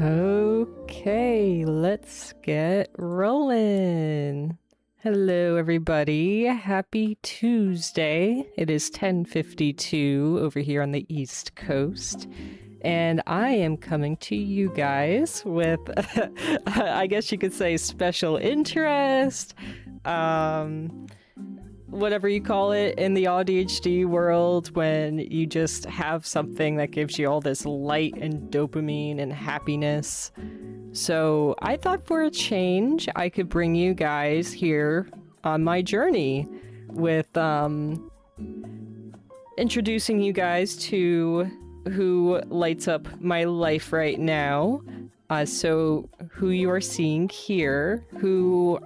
Okay, let's get rolling. Hello, everybody. Happy Tuesday. It is 10:52 over here on the East Coast. And I am coming to you guys with, I guess you could say, special interest, whatever you call it in the AuDHD world, when you just have something that gives you all this light and dopamine and happiness. So I thought for a change, I could bring you guys here on my journey with introducing you guys to who lights up my life right now. So who you are seeing here, who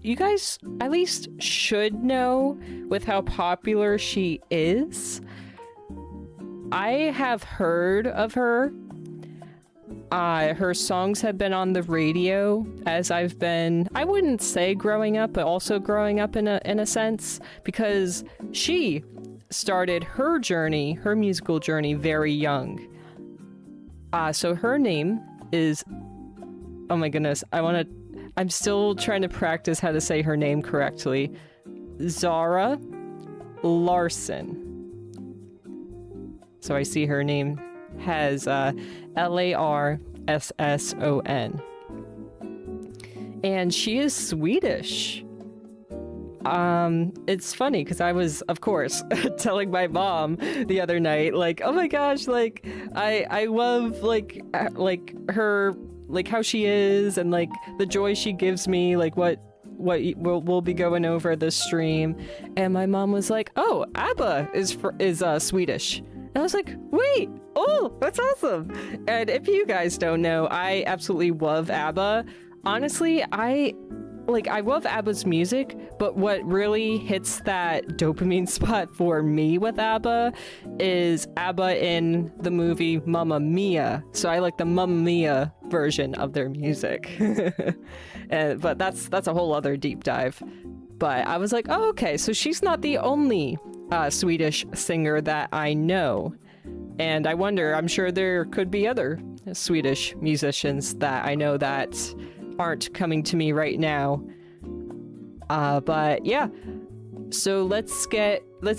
you guys at least should know with how popular she is. I have heard of her. Her songs have been on the radio as I've been, I wouldn't say growing up, but also growing up in a sense, because she started her journey, her musical journey, very young. So her name is, oh my goodness, I'm still trying to practice how to say her name correctly. Zara Larsson. So I see her name has Larsson. And she is Swedish. It's funny because I was, of course, telling my mom the other night, like, oh my gosh, like, I love, like her, like, how she is and, like, the joy she gives me, like, what we'll be going over this stream. And my mom was like, oh, ABBA is Swedish. And I was like, wait, oh, that's awesome. And if you guys don't know, I absolutely love ABBA. Honestly, I love ABBA's music, but what really hits that dopamine spot for me with ABBA is ABBA in the movie Mamma Mia. So I like the Mamma Mia version of their music. But that's a whole other deep dive. But I was like, oh, okay, so she's not the only Swedish singer that I know. And I wonder, I'm sure there could be other Swedish musicians that I know that aren't coming to me right now. But yeah, so let's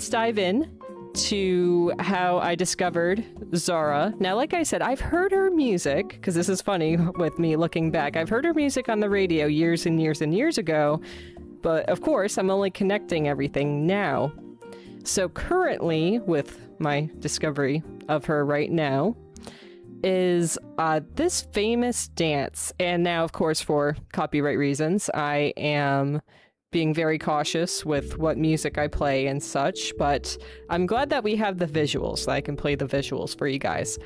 dive in to how I discovered Zara. Now, like I said, I've heard her music, because this is funny with me looking back. I've heard her music on the radio years and years and years ago, but of course, I'm only connecting everything now. So currently, with my discovery of her right now, is this famous dance. And now, of course, for copyright reasons, I am being very cautious with what music I play and such, but I'm glad that we have the visuals, so I can play the visuals for you guys.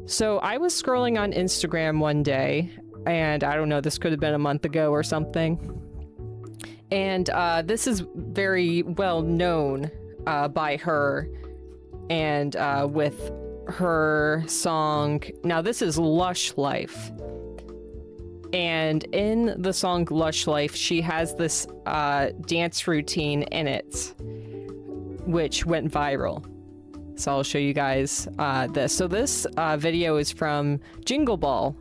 So I was scrolling on Instagram one day, and I don't know, this could have been a month ago or something. And this is very well known by her, and with her song, now this is Lush Life. And in the song Lush Life, she has this dance routine in it, which went viral. So I'll show you guys this. So this video is from Jingle Ball.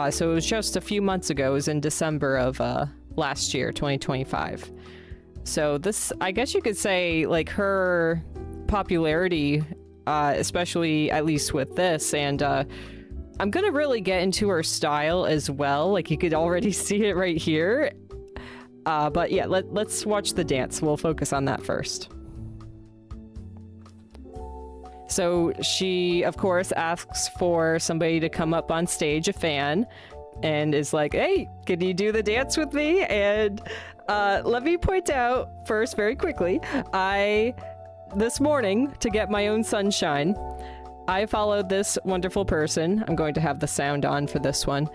So it was just a few months ago. It was in December of last year, 2025. So this, I guess you could say, like, her popularity, especially at least with this, and I'm gonna really get into her style as well. Like, you could already see it right here. But yeah, let's watch the dance. We'll focus on that first. So she, of course, asks for somebody to come up on stage, a fan, and is like, hey, can you do the dance with me? And let me point out first, very quickly, this morning, to get my own sunshine, I followed this wonderful person. I'm going to have the sound on for this one,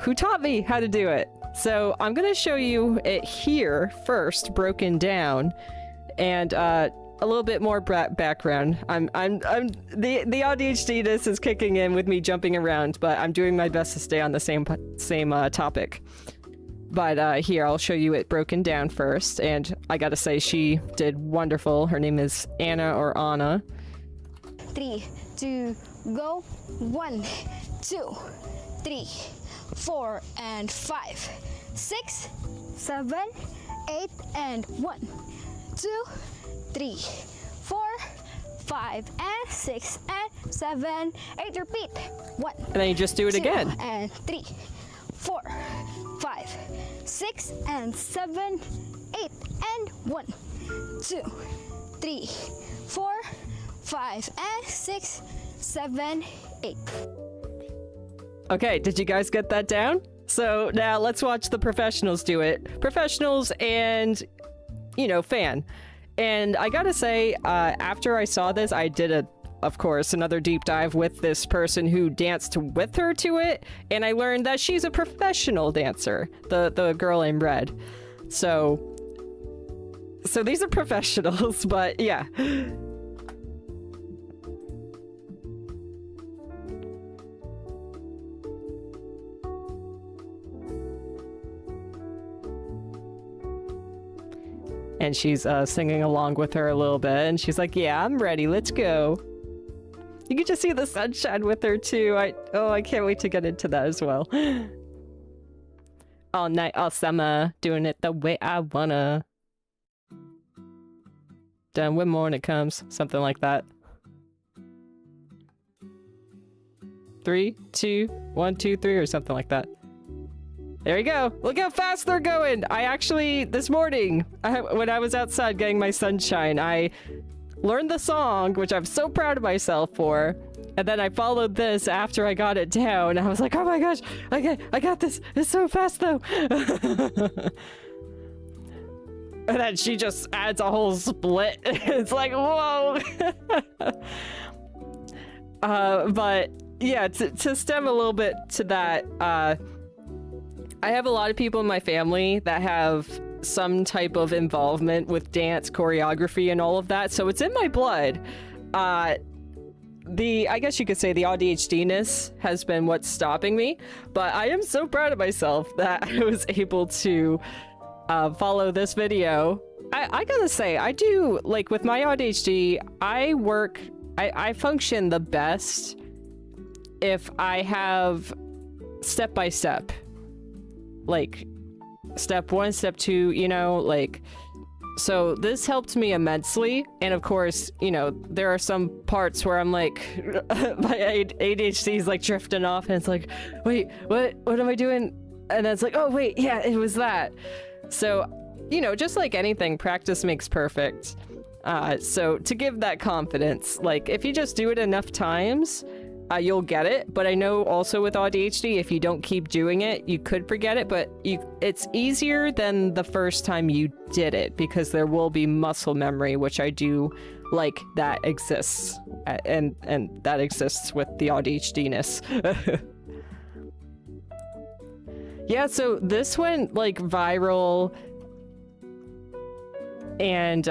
who taught me how to do it. So I'm going to show you it here first, broken down, and a little bit more background. The AuDHDness is kicking in with me jumping around, but I'm doing my best to stay on the same topic. But here, I'll show you it broken down first, and I gotta say, she did wonderful. Her name is Anna. 3, 2, go. 1, 2, 3, 4, and 5, 6, 7, 8, and 1, 2, 3, 4, 5, and 6, and 7, 8. Repeat. 1. And then you just do it 2, again. And 3, 4, 5, 6, and 7, 8, and 1, 2, 3, 4, 5, and 6, 7, 8. Okay, did you guys get that down? So now let's watch the professionals do it. Professionals and you know, fan. And I gotta say, after I saw this, I did of course, another deep dive with this person who danced with her to it, and I learned that she's a professional dancer, the girl in red. So these are professionals, but yeah. And she's singing along with her a little bit, and she's like, yeah, I'm ready, let's go. You can just see the sunshine with her too. I can't wait to get into that as well. All night, all summer, doing it the way I wanna. Done when morning comes, something like that. 3, 2, 1, 2, 3, or something like that. There you go. Look how fast they're going. I actually, this morning, when I was outside getting my sunshine, I learned the song, which I'm so proud of myself for, and then I followed this after I got it down. I was like, oh my gosh, okay, I got this. It's so fast though. And then she just adds a whole split. It's like, whoa. But yeah, to stem a little bit to that, I have a lot of people in my family that have some type of involvement with dance, choreography, and all of that, so it's in my blood. I guess you could say the AuDHDness has been what's stopping me, but I am so proud of myself that I was able to follow this video. I gotta say, I do, like, with my AuDHD, I function the best if I have step-by-step. Like, step 1, step 2, you know, like, so this helped me immensely. And of course, you know, there are some parts where I'm like, my ADHD is like drifting off, and it's like, wait, what am I doing? And then it's like, oh wait, yeah, it was that. So, you know, just like anything, practice makes perfect. So to give that confidence, like, if you just do it enough times, you'll get it. But I know also with AuDHD, if you don't keep doing it, you could forget it, but it's easier than the first time you did it, because there will be muscle memory, which I do like that exists, and that exists with the AuDHDness. Yeah, so this went like viral, and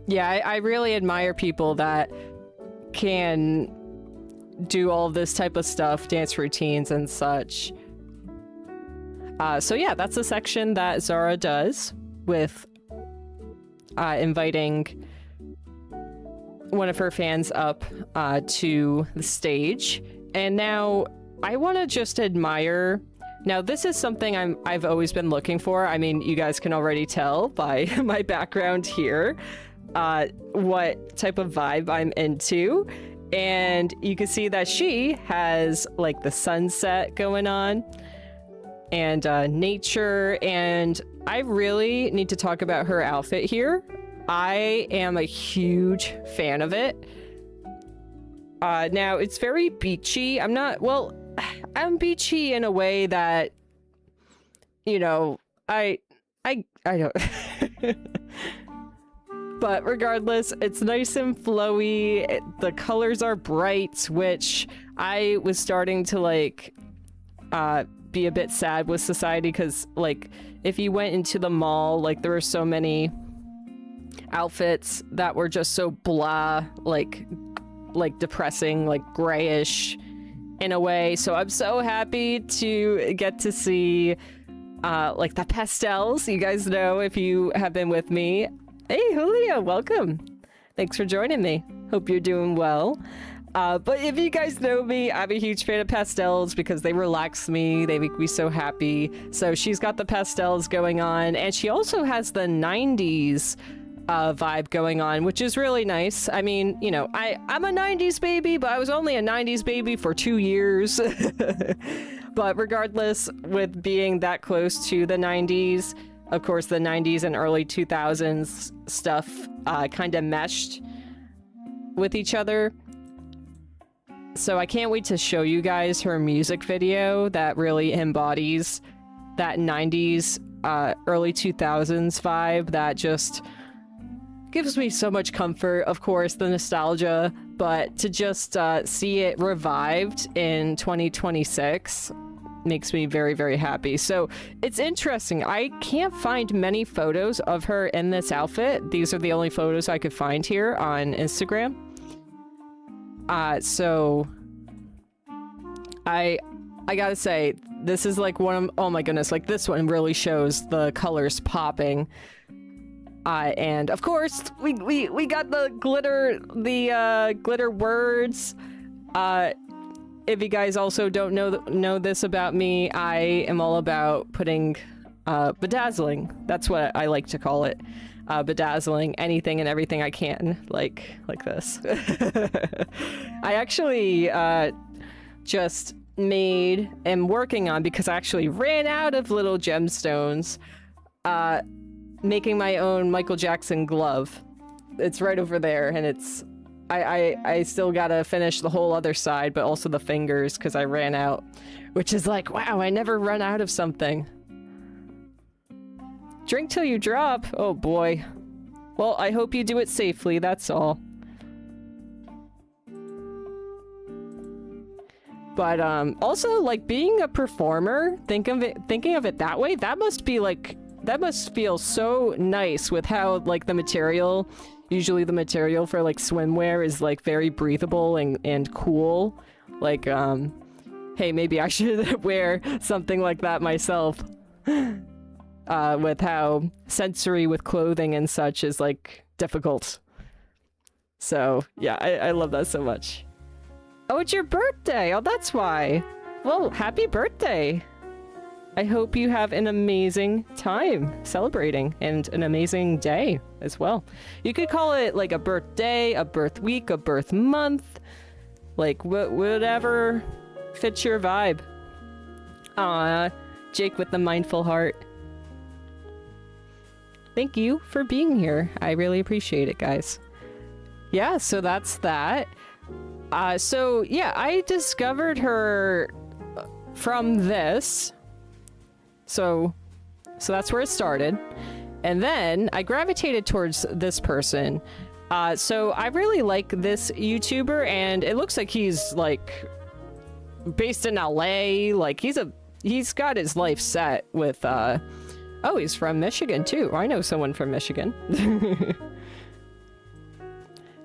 yeah, I really admire people that can do all of this type of stuff, dance routines and such. So yeah, that's a section that Zara does with inviting one of her fans up to the stage. And now I want to just admire. Now, this is something I've always been looking for. I mean, you guys can already tell by my background here what type of vibe I'm into. And you can see that she has like the sunset going on and nature. And I really need to talk about her outfit here. I am a huge fan of it. Now, it's very beachy. I'm beachy in a way that, you know, I don't. But regardless, it's nice and flowy. The colors are bright, which I was starting to like be a bit sad with society, because like if you went into the mall, like there were so many outfits that were just so blah, like depressing, like grayish in a way. So I'm so happy to get to see like the pastels. You guys know, if you have been with me. Hey, Julio, welcome. Thanks for joining me. Hope you're doing well. But if you guys know me, I'm a huge fan of pastels because they relax me. They make me so happy. So she's got the pastels going on, and she also has the 90s vibe going on, which is really nice. I mean, you know, I'm a 90s baby, but I was only a 90s baby for 2 years. But regardless, with being that close to the 90s, of course, the 90s and early 2000s stuff kind of meshed with each other. So I can't wait to show you guys her music video that really embodies that 90s early 2000s vibe that just gives me so much comfort. Of course, the nostalgia, but to just see it revived in 2026 makes me very, very happy. So it's interesting. I can't find many photos of her in this outfit. These are the only photos I could find here on Instagram. So I gotta say, this is like one of, oh my goodness, like this one really shows the colors popping. And of course, we got the glitter words. If you guys also don't know this about me, I am all about putting bedazzling. That's what I like to call it. Bedazzling anything and everything I can, like this. I actually just am working on, because I actually ran out of little gemstones, making my own Michael Jackson glove. It's right over there, and it's I still gotta finish the whole other side, but also the fingers, because I ran out. Which is like, wow, I never run out of something. Drink till you drop. Oh boy. Well, I hope you do it safely, that's all. But also, like, being a performer, thinking of it that way, that must feel so nice with how, like, the material, usually the material for, like, swimwear is, like, very breathable and cool. Like, hey, maybe I should wear something like that myself. With how sensory with clothing and such is, like, difficult. So, yeah, I love that so much. Oh, it's your birthday! Oh, that's why! Well, happy birthday! I hope you have an amazing time celebrating, and an amazing day as well. You could call it, like, a birthday, a birth week, a birth month, like, whatever fits your vibe. Aw, Jake with the mindful heart. Thank you for being here. I really appreciate it, guys. Yeah, so that's that. So yeah, I discovered her from this. So that's where it started. And then I gravitated towards this person. So I really like this YouTuber, and it looks like he's, like, based in LA. Like, he's got his life set with, oh, he's from Michigan, too. I know someone from Michigan.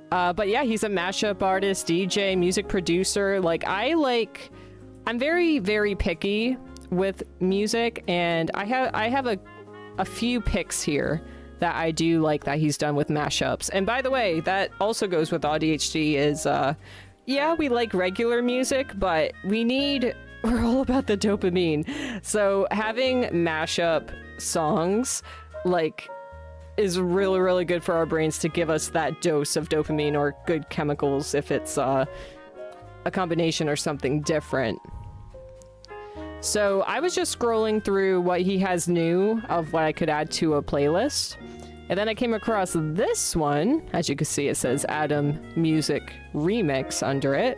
But yeah, he's a mashup artist, DJ, music producer. Like, I'm very, very picky with music, and I have a few picks here that I do like that he's done with mashups. And by the way, that also goes with AuDHD is, yeah, we like regular music, but we're all about the dopamine. So having mashup songs, like, is really, really good for our brains to give us that dose of dopamine or good chemicals if it's a combination or something different. So I was just scrolling through what he has new of what I could add to a playlist. And then I came across this one. As you can see, it says Adam Music Remix under it.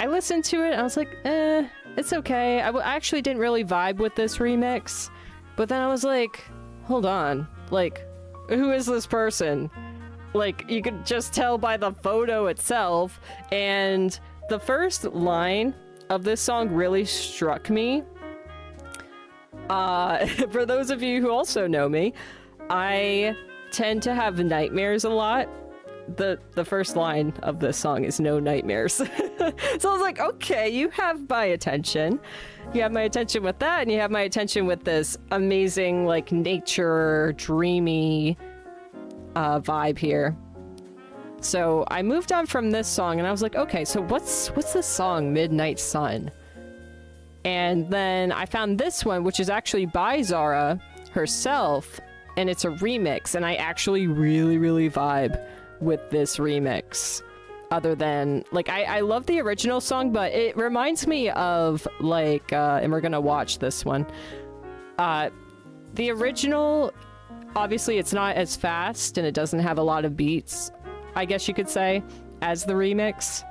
I listened to it, and I was like, it's okay. I actually didn't really vibe with this remix. But then I was like, hold on. Like, who is this person? Like, you could just tell by the photo itself. And the first line of this song really struck me. For those of you who also know me, I tend to have nightmares a lot. The first line of this song is no nightmares. So I was like, okay, you have my attention. You have my attention with that, and you have my attention with this amazing, like, nature, dreamy vibe here. So I moved on from this song, and I was like, okay, so what's this song, Midnight Sun? And then I found this one, which is actually by Zara herself, and it's a remix, and I actually really, really vibe with this remix. Other than, like, I love the original song, but it reminds me of, like, and we're gonna watch this one. The original, obviously it's not as fast, and it doesn't have a lot of beats, I guess you could say, as the remix.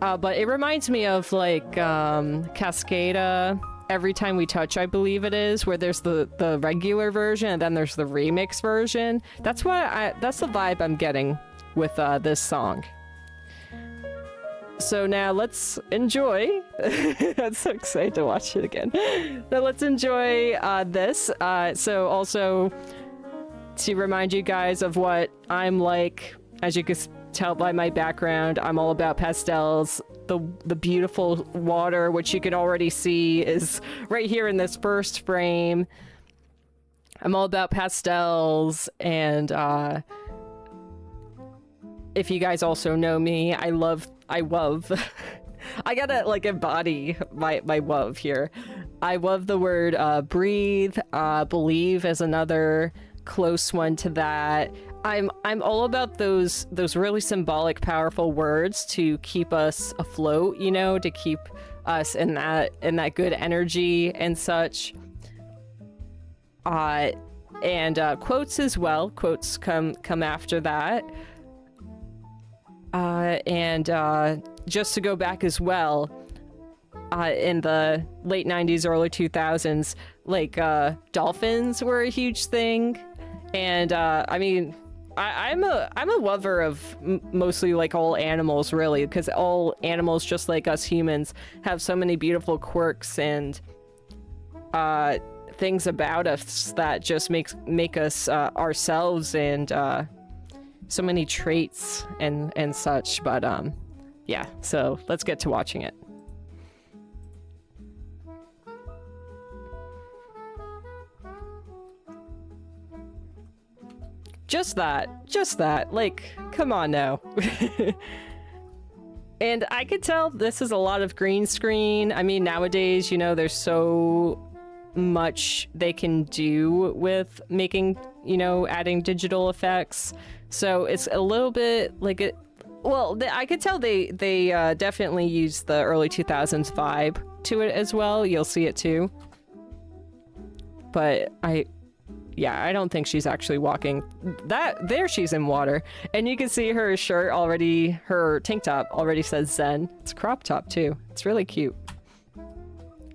But it reminds me of, like, Cascada Every Time We Touch, I believe it is, where there's the regular version and then there's the remix version. That's the vibe I'm getting with this song. So now let's enjoy. I'm so excited to watch it again. Now let's enjoy this. So also to remind you guys of what I'm like, as you can tell by my background, I'm all about pastels. The beautiful water, which you can already see, is right here in this first frame. I'm all about pastels, and if you guys also know me, I love I gotta like embody my love here. I love the word breathe. Believe is another close one to that. I'm all about those really symbolic, powerful words to keep us afloat, you know, to keep us in that good energy and such. And quotes as well. Quotes come after that. And just to go back as well, in the late 90s, early 2000s, like dolphins were a huge thing. And I mean, I'm a lover of mostly like all animals, really, because all animals, just like us humans, have so many beautiful quirks and things about us that just make us ourselves, and so many traits and such. But yeah, so let's get to watching it. Just that, like, come on now. And I could tell this is a lot of green screen. I mean, nowadays, you know, there's so much they can do with making, you know, adding digital effects. So it's a little bit like it. Well, I could tell they definitely use the early 2000s vibe to it as well. You'll see it too. But yeah, I don't think she's actually walking. There she's in water. And you can see her shirt already, her tank top already says Zen. It's a crop top too. It's really cute.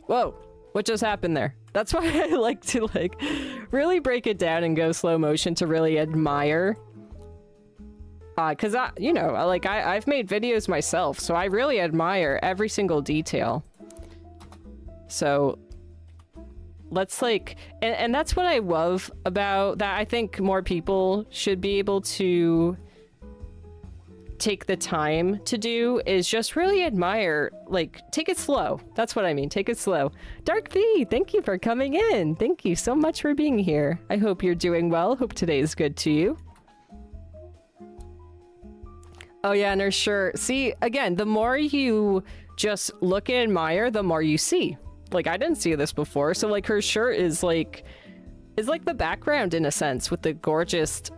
Whoa, what just happened there? That's why I like to like really break it down and go slow motion to really admire. Cause you know, I've made videos myself, so I really admire every single detail. So let's like, and that's what I love about that. I think more people should be able to take the time to do, is just really admire, like, take it slow. That's what I mean. Take it slow. Dark V, thank you for coming in. Thank you so much for being here. I hope you're doing well. Hope today is good to you. Oh yeah, and her shirt. See, again, the more you just look and admire, the more you see. Like, I didn't see this before, so like her shirt is like the background in a sense, with the gorgeous,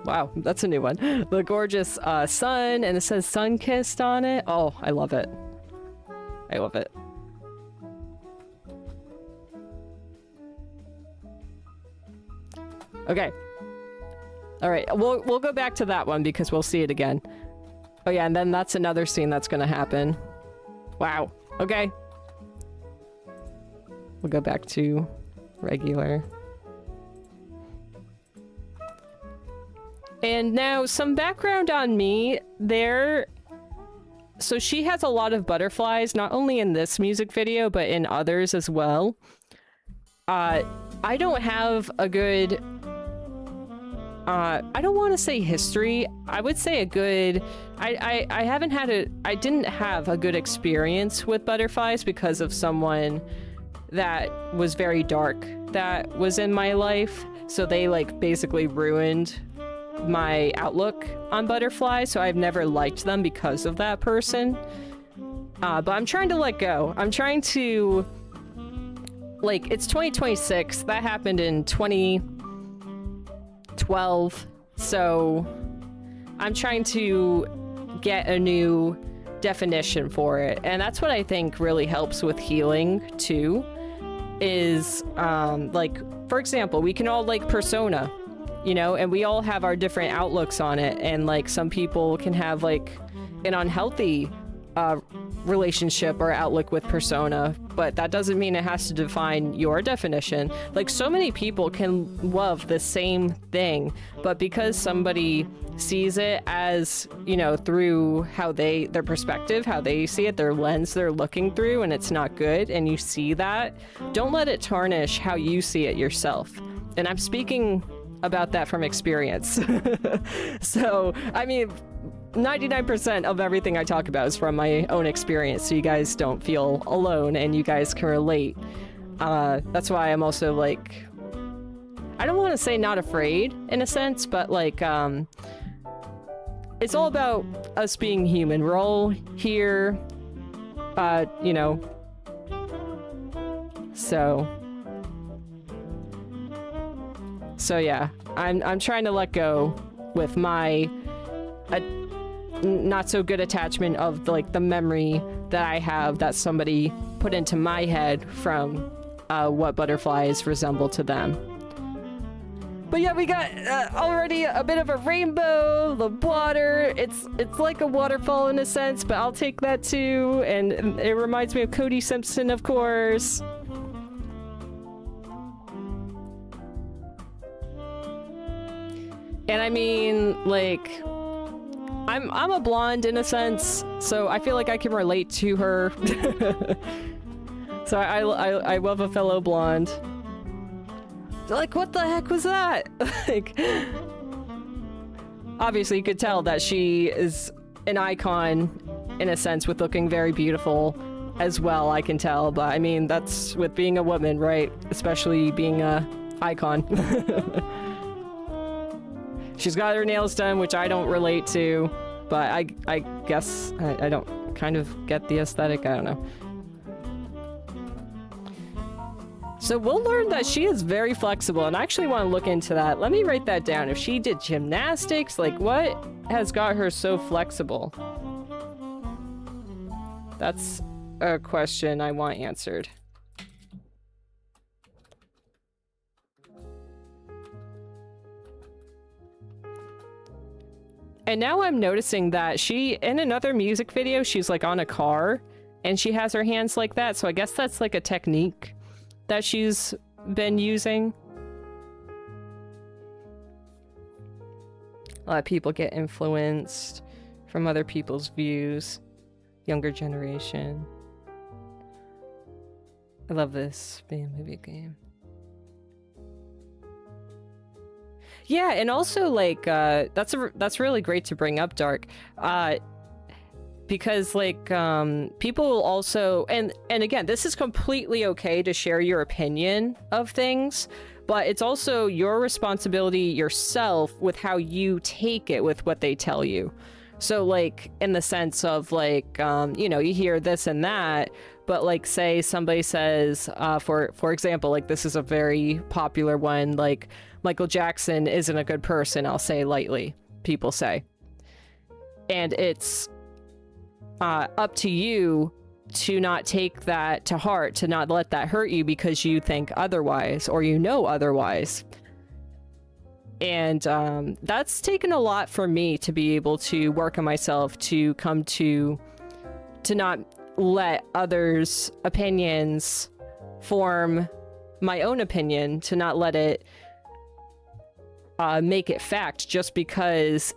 wow, that's a new one. The gorgeous sun, and it says sun-kissed on it. Oh, I love it. I love it. Okay. All right, we'll go back to that one because we'll see it again. Oh yeah, and then that's another scene that's gonna happen. Wow. Okay. We'll go back to regular. And now some background on me there. So she has a lot of butterflies, not only in this music video, but in others as well. I don't have a good, I don't want to say history. I would say a good, I didn't have a good experience with butterflies because of someone that was very dark that was in my life. So they like basically ruined my outlook on butterflies. So I've never liked them because of that person. But I'm trying to let go. I'm trying to, like, it's 2026. That happened in 2012. So I'm trying to get a new definition for it. And that's what I think really helps with healing too. Is like, for example, we can all like persona, you know, and we all have our different outlooks on it, and like some people can have like an unhealthy relationship or outlook with persona, but that doesn't mean it has to define your definition. Like, so many people can love the same thing, but because somebody sees it as, you know, through how their perspective, how they see it, their lens they're looking through, and it's not good, and you see that, don't let it tarnish how you see it yourself. And I'm speaking about that from experience. So, I mean, 99% of everything I talk about is from my own experience, so you guys don't feel alone and you guys can relate. That's why I'm also like, I don't want to say not afraid in a sense, but like, it's all about us being human. We're all here, you know, so yeah, I'm trying to let go with my not so good attachment of the memory that I have that somebody put into my head from what butterflies resemble to them. But yeah, we got already a bit of a rainbow, the water. It's like a waterfall in a sense, but I'll take that too. And it reminds me of Cody Simpson, of course. And I mean, like, I'm a blonde in a sense, so I feel like I can relate to her. So I love a fellow blonde. Like, what the heck was that? Like, obviously you could tell that she is an icon in a sense, with looking very beautiful as well, I can tell. But I mean, that's with being a woman, right? Especially being a icon. She's got her nails done, which I don't relate to, but I guess I don't kind of get the aesthetic. I don't know. So we'll learn that she is very flexible, and I actually want to look into that. Let me write that down. If she did gymnastics, like, what has got her so flexible? That's a question I want answered. And now I'm noticing that she, in another music video, she's like on a car and she has her hands like that. So I guess that's like a technique that she's been using. A lot of people get influenced from other people's views. Younger generation. I love this being a movie game. Yeah, and also, like, that's really great to bring up, Dark, because, like, people also, and again, this is completely okay to share your opinion of things, but it's also your responsibility yourself with how you take it with what they tell you. So, like, in the sense of, like, you know, you hear this and that, but, like, say somebody says, for example, like, this is a very popular one, like, Michael Jackson isn't a good person, I'll say lightly, people say. And it's up to you to not take that to heart, to not let that hurt you because you think otherwise, or you know otherwise. And that's taken a lot for me to be able to work on myself, to come to not let others' opinions form my own opinion, to not let it make it fact just because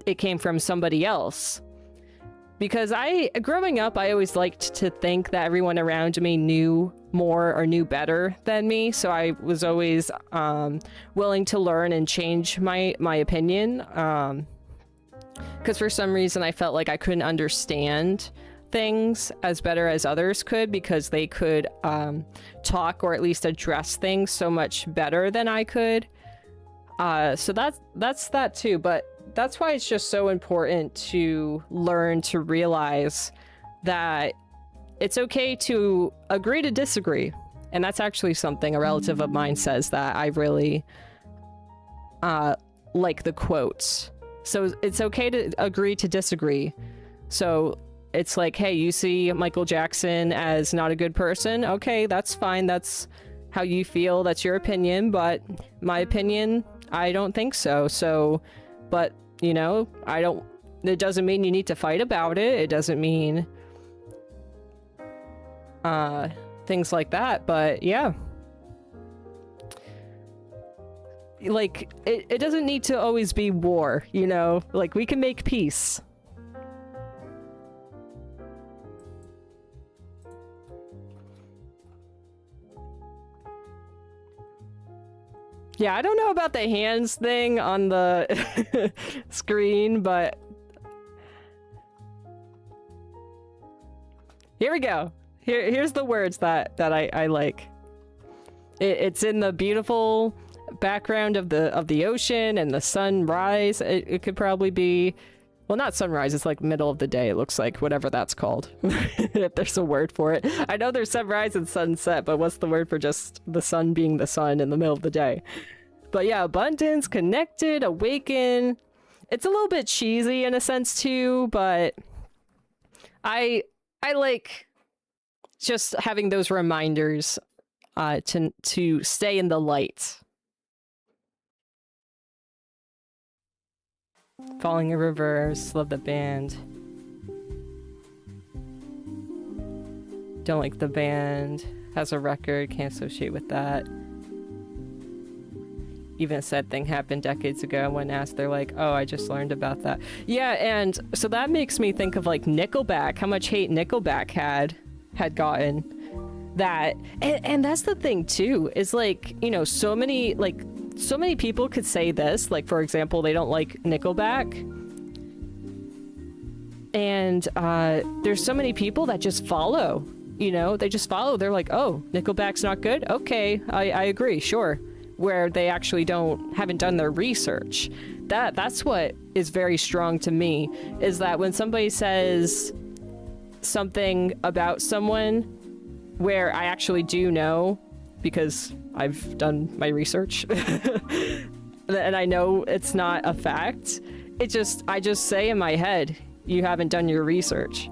it came from somebody else. Because growing up, I always liked to think that everyone around me knew more or knew better than me, so I was always willing to learn and change my opinion, because for some reason I felt like I couldn't understand things as better as others could, because they could talk or at least address things so much better than I could. So that's that too, but that's why it's just so important to learn to realize that it's okay to agree to disagree. And that's actually something a relative of mine says that I really like the quotes. So it's okay to agree to disagree. So it's like, hey, you see Michael Jackson as not a good person? Okay, that's fine. That's how you feel. That's your opinion. But my opinion, I don't think so. But, you know, it doesn't mean you need to fight about it. It doesn't mean things like that. But yeah, like it doesn't need to always be war, you know, like we can make peace. Yeah, I don't know about the hands thing on the screen, but here we go. Here's the words that I like. It's in the beautiful background of the ocean and the sunrise. It could probably be, well, not sunrise, it's like middle of the day, it looks like, whatever that's called. If there's a word for it. I know there's sunrise and sunset, but what's the word for just the sun being the sun in the middle of the day? But yeah, abundance, connected, awaken. It's a little bit cheesy in a sense too, but I like just having those reminders to stay in the light. Falling in Reverse, love the band. Don't like the band. Has a record, can't associate with that. Even a sad thing happened decades ago. When asked, they're like, oh, I just learned about that. Yeah, and so that makes me think of like Nickelback, how much hate Nickelback had gotten. That, and that's the thing too, is like, you know, so many people could say this, like, for example, they don't like Nickelback. And there's so many people that just follow, you know, they just follow. They're like, oh, Nickelback's not good? Okay, I agree, sure. Where they actually haven't done their research. That's what is very strong to me, is that when somebody says something about someone where I actually do know, because I've done my research and I know it's not a fact, I just say in my head, you haven't done your research.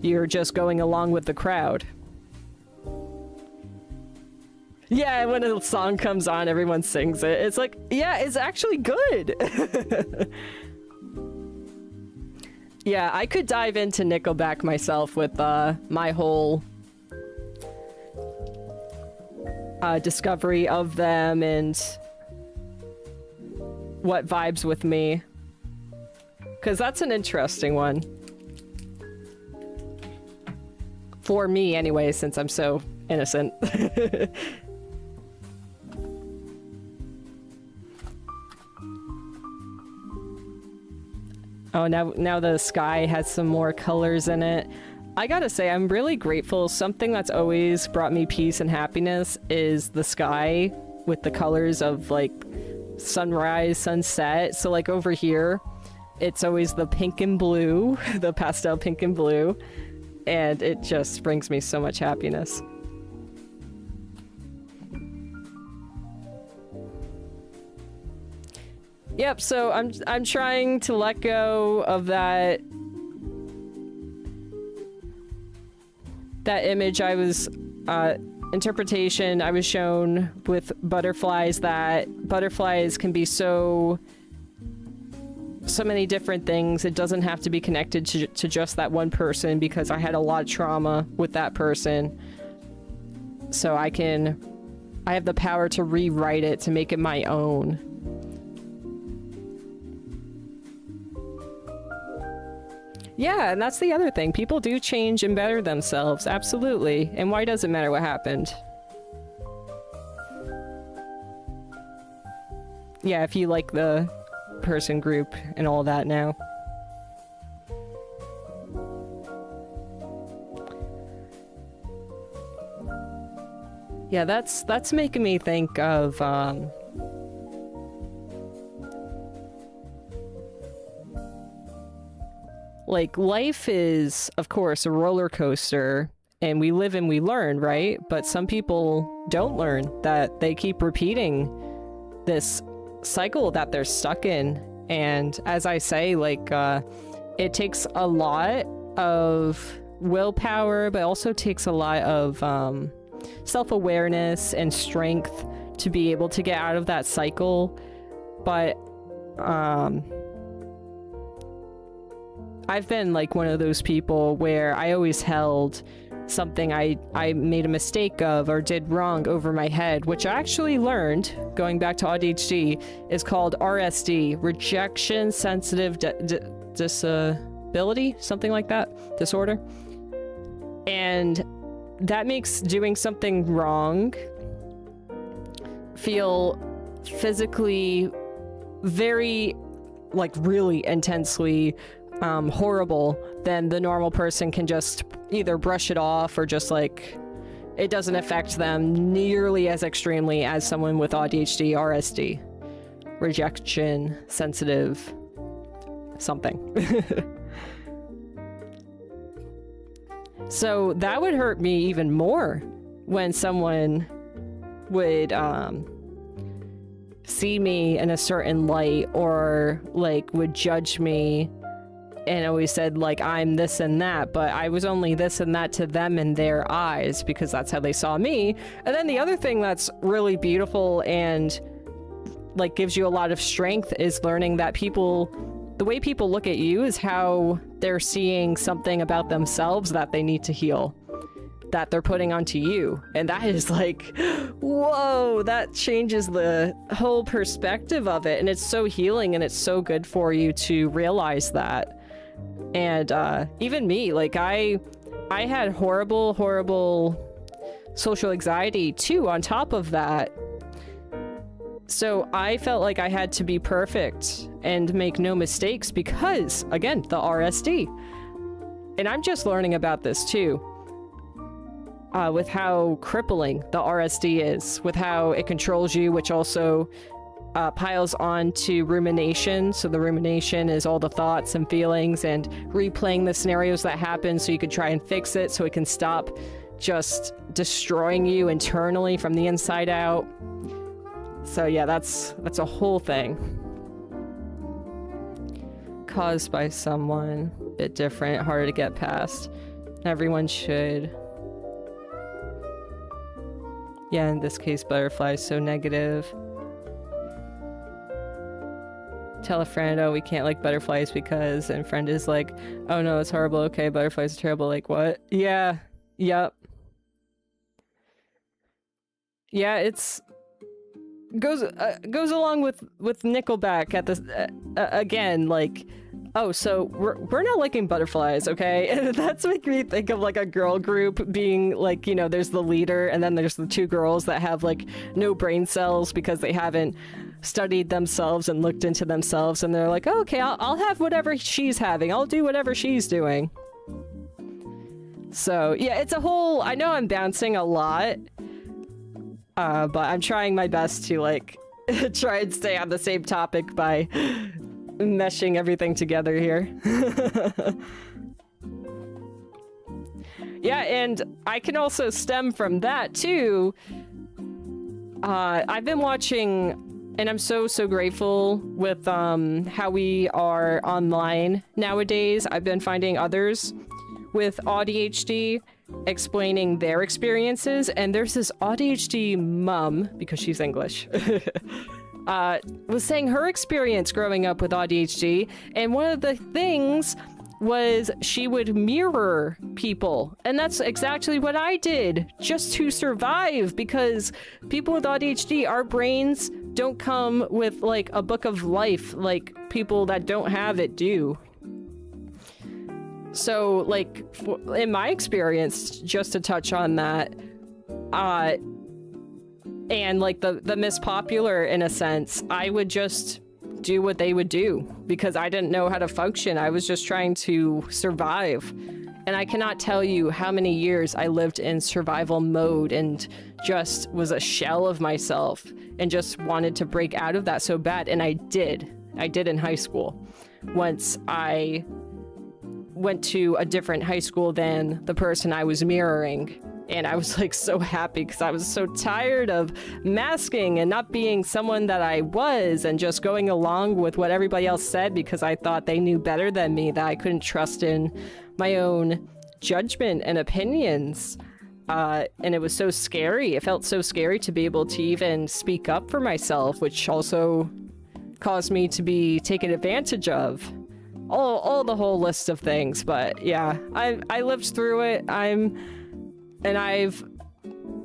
You're just going along with the crowd. Yeah, when a song comes on, everyone sings it. It's like, yeah, it's actually good. Yeah, I could dive into Nickelback myself with my whole discovery of them and what vibes with me. Because that's an interesting one. For me, anyway, since I'm so innocent. Oh, now the sky has some more colors in it. I gotta say, I'm really grateful. Something that's always brought me peace and happiness is the sky with the colors of like sunrise, sunset. So like over here, it's always the pink and blue, the pastel pink and blue. And it just brings me so much happiness. Yep, so I'm trying to let go of that image I was interpretation I was shown with butterflies, that butterflies can be so many different things. It doesn't have to be connected to just that one person, because I had a lot of trauma with that person. So I have the power to rewrite it, to make it my own. Yeah, and that's the other thing. People do change and better themselves, absolutely. And why does it matter what happened? Yeah, if you like the person group and all that now. Yeah, that's making me think of like, life is, of course, a roller coaster, and we live and we learn, right? But some people don't learn, that they keep repeating this cycle that they're stuck in. And as I say, like, it takes a lot of willpower, but also takes a lot of self-awareness and strength to be able to get out of that cycle. But I've been like one of those people where I always held something I made a mistake of or did wrong over my head, which I actually learned, going back to AuDHD, is called RSD, rejection sensitive disability, something like that, disorder. And that makes doing something wrong feel physically very, like, really intensely horrible than the normal person can just either brush it off or just, like, it doesn't affect them nearly as extremely as someone with AuDHD, RSD, rejection sensitive something. So that would hurt me even more when someone would see me in a certain light, or like would judge me and always said like I'm this and that, but I was only this and that to them in their eyes because that's how they saw me. And then the other thing that's really beautiful and like gives you a lot of strength is learning that the way people look at you is how they're seeing something about themselves that they need to heal, that they're putting onto you. And that is like, whoa, that changes the whole perspective of it. And it's so healing and it's so good for you to realize that. And even me, like I had horrible social anxiety too on top of that. So I felt like I had to be perfect and make no mistakes because, again, the RSD. And I'm just learning about this too. With how crippling the RSD is, with how it controls you, which also piles on to rumination. So the rumination is all the thoughts and feelings and replaying the scenarios that happen so you could try and fix it so it can stop just destroying you internally from the inside out. So yeah, that's a whole thing. Caused by someone, a bit different, harder to get past. Everyone should. Yeah, in this case, butterfly is so negative. Tell a friend, oh, we can't like butterflies because, and friend is like, oh no, it's horrible, okay, butterflies are terrible, like what? Yeah, yep. Yeah, it's goes along with Nickelback at this again, like, oh, so we're not liking butterflies, okay? And that's making me think of like a girl group being like, you know, there's the leader and then there's the two girls that have like no brain cells because they haven't studied themselves and looked into themselves, and they're like, oh, okay, I'll have whatever she's having, I'll do whatever she's doing. So yeah, it's a whole, I know I'm bouncing a lot, but I'm trying my best to like try and stay on the same topic by meshing everything together here. Yeah, and I can also stem from that too. I've been watching, and I'm so grateful with how we are online nowadays. I've been finding others with AuDHD explaining their experiences, and there's this AuDHD mom, because she's English, was saying her experience growing up with AuDHD, and one of the things was she would mirror people, and that's exactly what I did just to survive, because people with AuDHD, our brains don't come with like a book of life like people that don't have it do. So like in my experience, just to touch on that, and like the Miss Popular in a sense, I would just do what they would do because I didn't know how to function. I was just trying to survive. And I cannot tell you how many years I lived in survival mode and just was a shell of myself and just wanted to break out of that so bad. And I did. I did in high school. Once I went to a different high school than the person I was mirroring. And I was like so happy because I was so tired of masking and not being someone that I was and just going along with what everybody else said because I thought they knew better than me, that I couldn't trust in my own judgment and opinions. And it was so scary. It felt so scary to be able to even speak up for myself, which also caused me to be taken advantage of. All the whole list of things. But yeah, I lived through it. I'm and I've,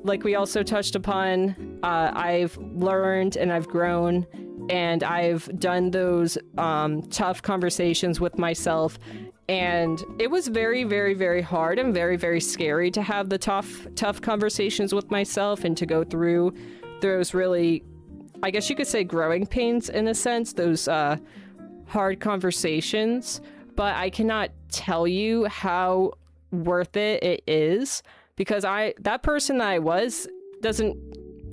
like we also touched upon, I've learned and I've grown, and I've done those tough conversations with myself. And it was very, very, very hard and very, very scary to have the tough conversations with myself and to go through those really, I guess you could say, growing pains in a sense, those hard conversations. But I cannot tell you how worth it is, because that person that I was doesn't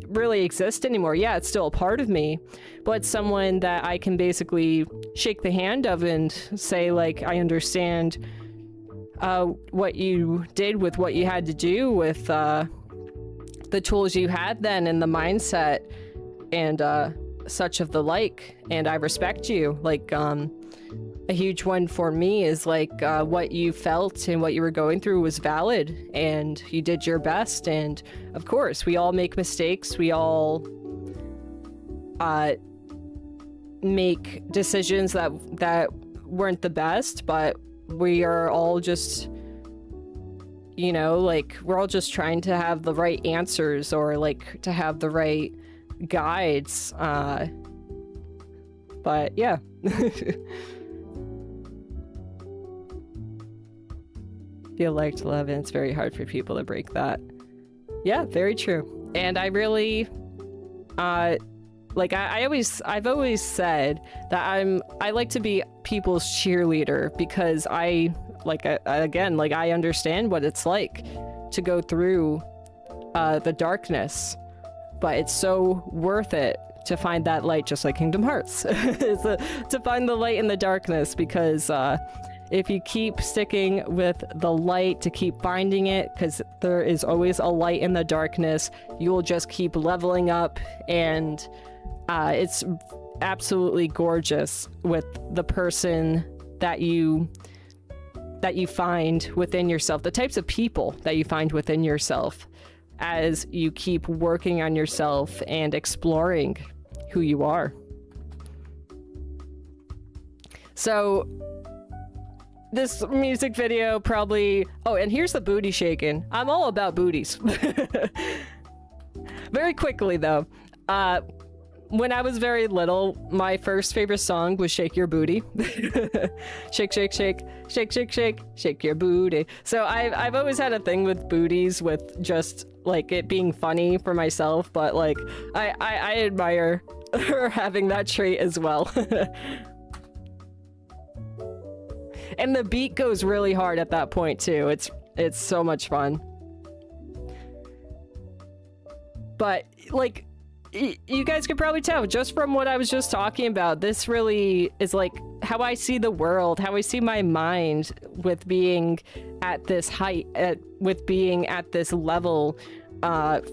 really exist anymore. Yeah, it's still a part of me, but it's someone that I can basically shake the hand of and say, like, I understand what you did with what you had to do with the tools you had then and the mindset and such of the like, and I respect you. Like, a huge one for me is like what you felt and what you were going through was valid, and you did your best. And of course, we all make mistakes. We all make decisions that weren't the best, but we are all just, you know, like, we're all just trying to have the right answers, or like to have the right guides. But yeah. Feel like to love, and it's very hard for people to break that. Yeah, very true. And I really like, I've always said that I like to be people's cheerleader, because I understand what it's like to go through the darkness, but it's so worth it to find that light, just like Kingdom Hearts. To find the light in the darkness, because if you keep sticking with the light, to keep finding it, because there is always a light in the darkness, you will just keep leveling up. And it's absolutely gorgeous with the person that you find within yourself, the types of people that you find within yourself as you keep working on yourself and exploring who you are. So this music video probably... Oh, and here's the booty shaking. I'm all about booties. Very quickly, though. When I was very little, my first favorite song was Shake Your Booty. Shake, shake, shake, shake, shake, shake, shake your booty. So I've always had a thing with booties, with just, like, it being funny for myself, but, like, I admire her having that trait as well. And the beat goes really hard at that point too. It's so much fun. But, like, you guys could probably tell just from what I was just talking about, this really is like how I see the world, how I see my mind with being at this height, with being at this level,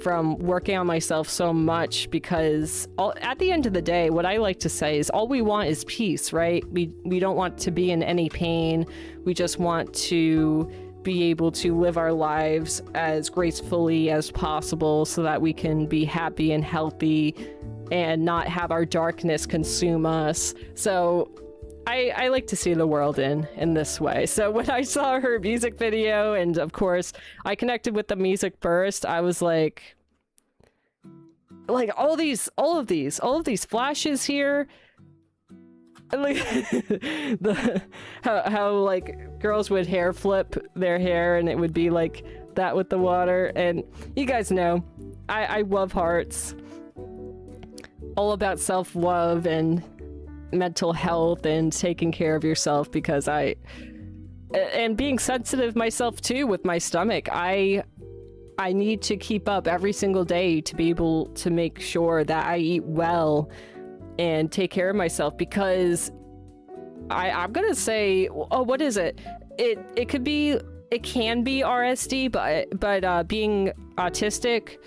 from working on myself so much. Because at the end of the day, what I like to say is all we want is peace, right? We don't want to be in any pain. We just want to be able to live our lives as gracefully as possible, so that we can be happy and healthy and not have our darkness consume us. So I like to see the world in this way. So when I saw her music video, and of course I connected with the music first, I was like all of these flashes here, and like how like girls would hair flip their hair, and it would be like that with the water. And you guys know I love hearts, all about self-love and mental health and taking care of yourself, because and being sensitive myself too with my stomach. I need to keep up every single day to be able to make sure that I eat well and take care of myself, because I'm gonna say, oh, what is it? It can be RSD, but being autistic,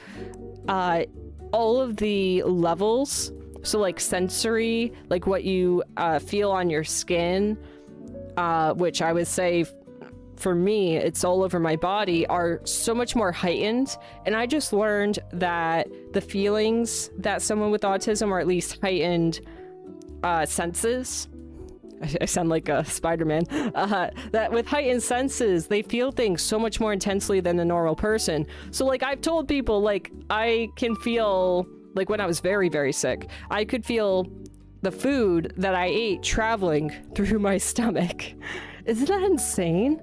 all of the levels, so like sensory, like what you feel on your skin, which I would say for me, it's all over my body, are so much more heightened. And I just learned that the feelings that someone with autism, or at least heightened senses, I sound like a Spider-Man, that with heightened senses, they feel things so much more intensely than a normal person. So like I've told people, like I can feel, like when I was very, very sick, I could feel the food that I ate traveling through my stomach. Isn't that insane?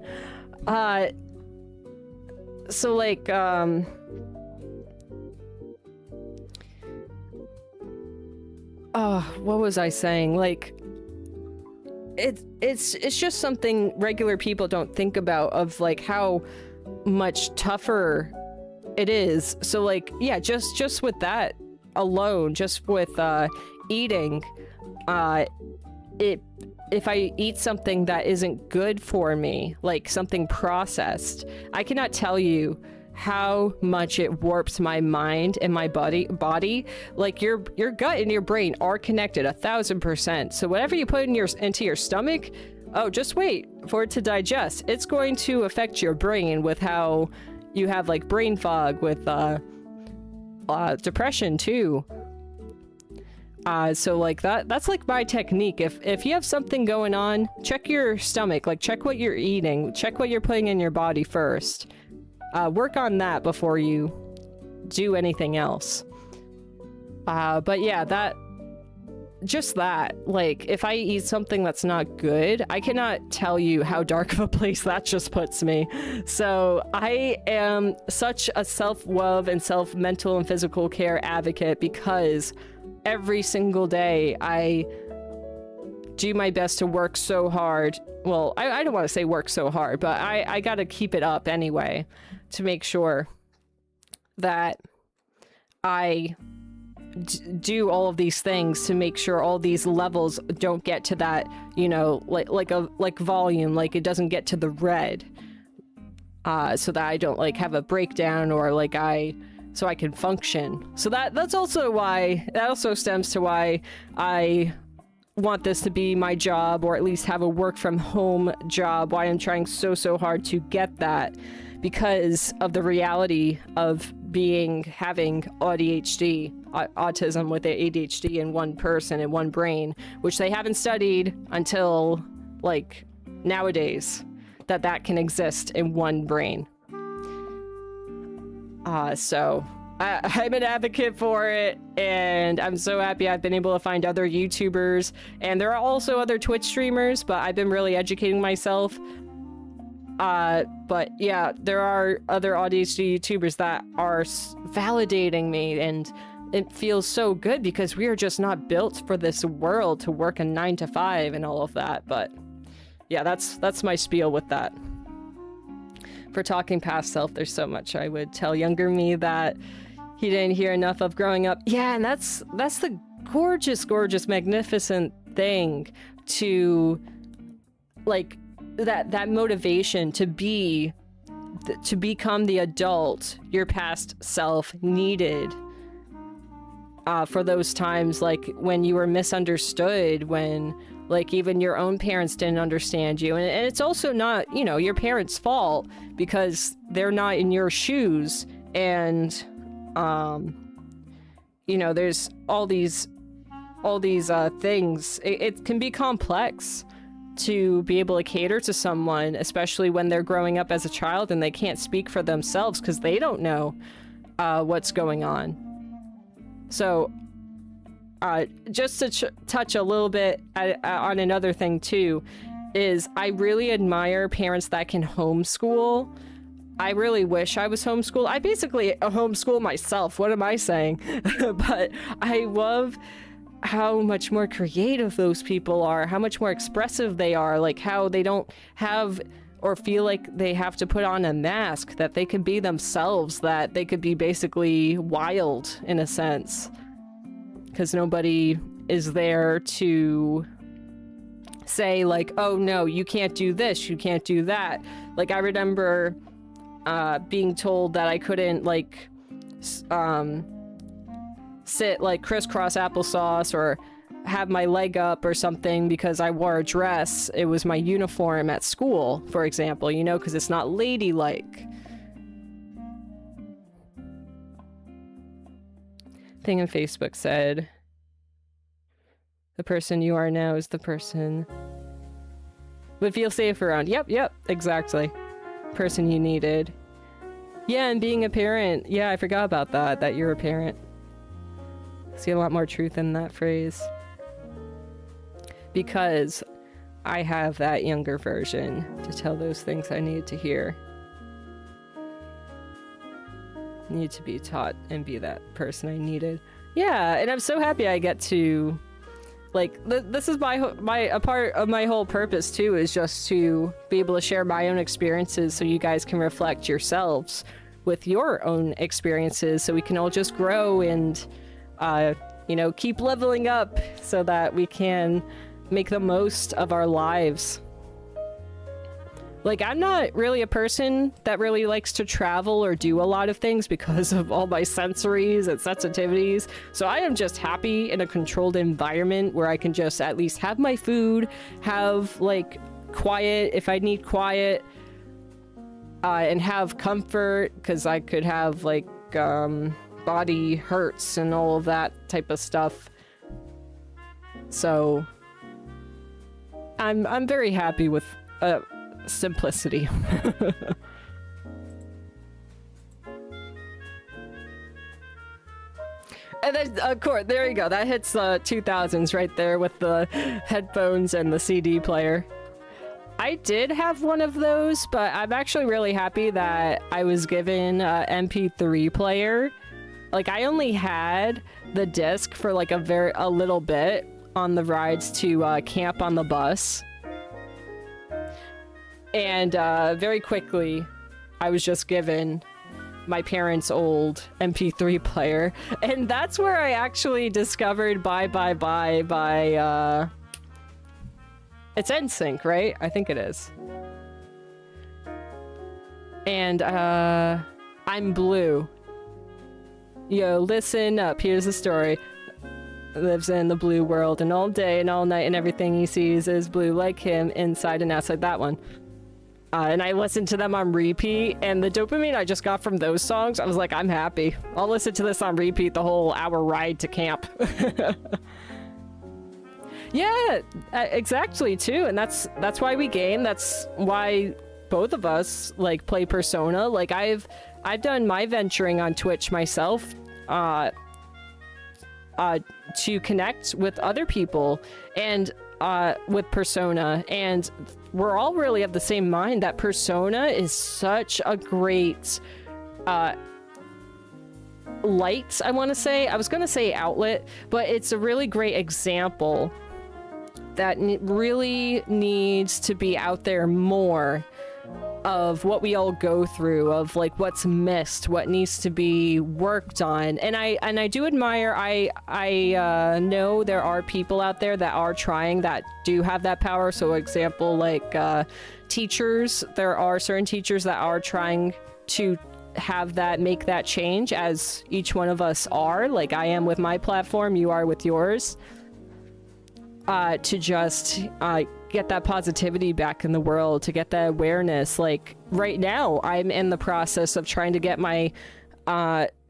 So like, what was I saying? Like, it's just something regular people don't think about, of like how much tougher it is. So like, yeah, just with that alone, just with eating, if I eat something that isn't good for me, like something processed, I cannot tell you how much it warps my mind and my body. Like your gut and your brain are connected 1000%. So whatever you put into your stomach, oh, just wait for it to digest. It's going to affect your brain with how you have like brain fog, with depression too. So like that's like my technique. If you have something going on, check your stomach, like check what you're eating, check what you're putting in your body first. Work on that before you do anything else. But yeah, like if I eat something that's not good, I cannot tell you how dark of a place that just puts me. So I am such a self-love and mental and physical care advocate, because every single day I do my best to work so hard. Well, I don't want to say work so hard, but I gotta keep it up anyway, to make sure that I do all of these things, to make sure all these levels don't get to that, you know, like volume, like it doesn't get to the red, so that I don't like have a breakdown, or like so I can function. So that's also why, that also stems to why I want this to be my job, or at least have a work from home job, why I'm trying so hard to get that, because of the reality of having AuDHD, autism with ADHD in one person, in one brain, which they haven't studied until like nowadays, that can exist in one brain. So I'm an advocate for it, and I'm so happy I've been able to find other YouTubers, and there are also other Twitch streamers, but I've been really educating myself. But yeah, there are other AuDHD YouTubers that are validating me, and it feels so good, because we are just not built for this world to work a 9 to 5 and all of that. But yeah, that's my spiel with that. For talking past self, there's so much I would tell younger me that he didn't hear enough of growing up. Yeah, and that's the gorgeous, magnificent thing, to like that motivation to become the adult your past self needed, for those times like when you were misunderstood, when like even your own parents didn't understand you, and it's also not, you know, your parents' fault, because they're not in your shoes, and you know, there's all these things. It can be complex to be able to cater to someone, especially when they're growing up as a child and they can't speak for themselves because they don't know what's going on. So just to touch a little bit on another thing too, is I really admire parents that can homeschool. I really wish I was homeschooled. I basically homeschool myself. What am I saying? But I love how much more creative those people are, how much more expressive they are, like how they don't have or feel like they have to put on a mask, that they could be themselves, that they could be basically wild in a sense, because nobody is there to say like, oh no, you can't do this, you can't do that. Like I remember being told that I couldn't like sit like crisscross applesauce or have my leg up or something because I wore a dress. It was my uniform at school, for example, you know, because it's not ladylike. Thing on Facebook said, the person you are now is the person Would feel safe around. Yep, exactly. Person you needed. Yeah, and being a parent. Yeah, I forgot about that you're a parent. See a lot more truth in that phrase. Because I have that younger version to tell those things I need to hear. Need to be taught and be that person I needed. Yeah, and I'm so happy I get to, like, this is a part of my whole purpose too, is just to be able to share my own experiences so you guys can reflect yourselves with your own experiences, so we can all just grow and, you know, keep leveling up so that we can make the most of our lives. Like, I'm not really a person that really likes to travel or do a lot of things because of all my sensories and sensitivities. So I am just happy in a controlled environment where I can just at least have my food, have, like, quiet if I need quiet, and have comfort, because I could have, like, body hurts and all of that type of stuff. So I'm very happy with simplicity. And then, of course, there you go. That hits the 2000s right there with the headphones and the CD player. I did have one of those, but I'm actually really happy that I was given an MP3 player. Like, I only had the disc for like a little bit on the rides to camp on the bus. And very quickly, I was just given my parents' old MP3 player. And that's where I actually discovered Bye Bye Bye by, it's NSYNC, right? I think it is. And, I'm blue. Yo, listen up, here's the story. Lives in the blue world, and all day and all night, and everything he sees is blue, like him, inside and outside. That one. And I listened to them on repeat, and the dopamine I just got from those songs, I was like, I'm happy. I'll listen to this on repeat the whole hour ride to camp. Yeah, exactly, too. And that's why we game. That's why both of us, like, play Persona. Like, I've done my venturing on Twitch myself, to connect with other people and with Persona, and we're all really of the same mind that Persona is such a great light, I want to say. I was going to say outlet, but it's a really great example that really needs to be out there more, of what we all go through, of like what's missed, what needs to be worked on. And I do admire, I know there are people out there that are trying, that do have that power. So example, like teachers, there are certain teachers that are trying to have that, make that change, as each one of us are, like I am with my platform, you are with yours, to just get that positivity back in the world, to get that awareness. Like right now, I'm in the process of trying to get my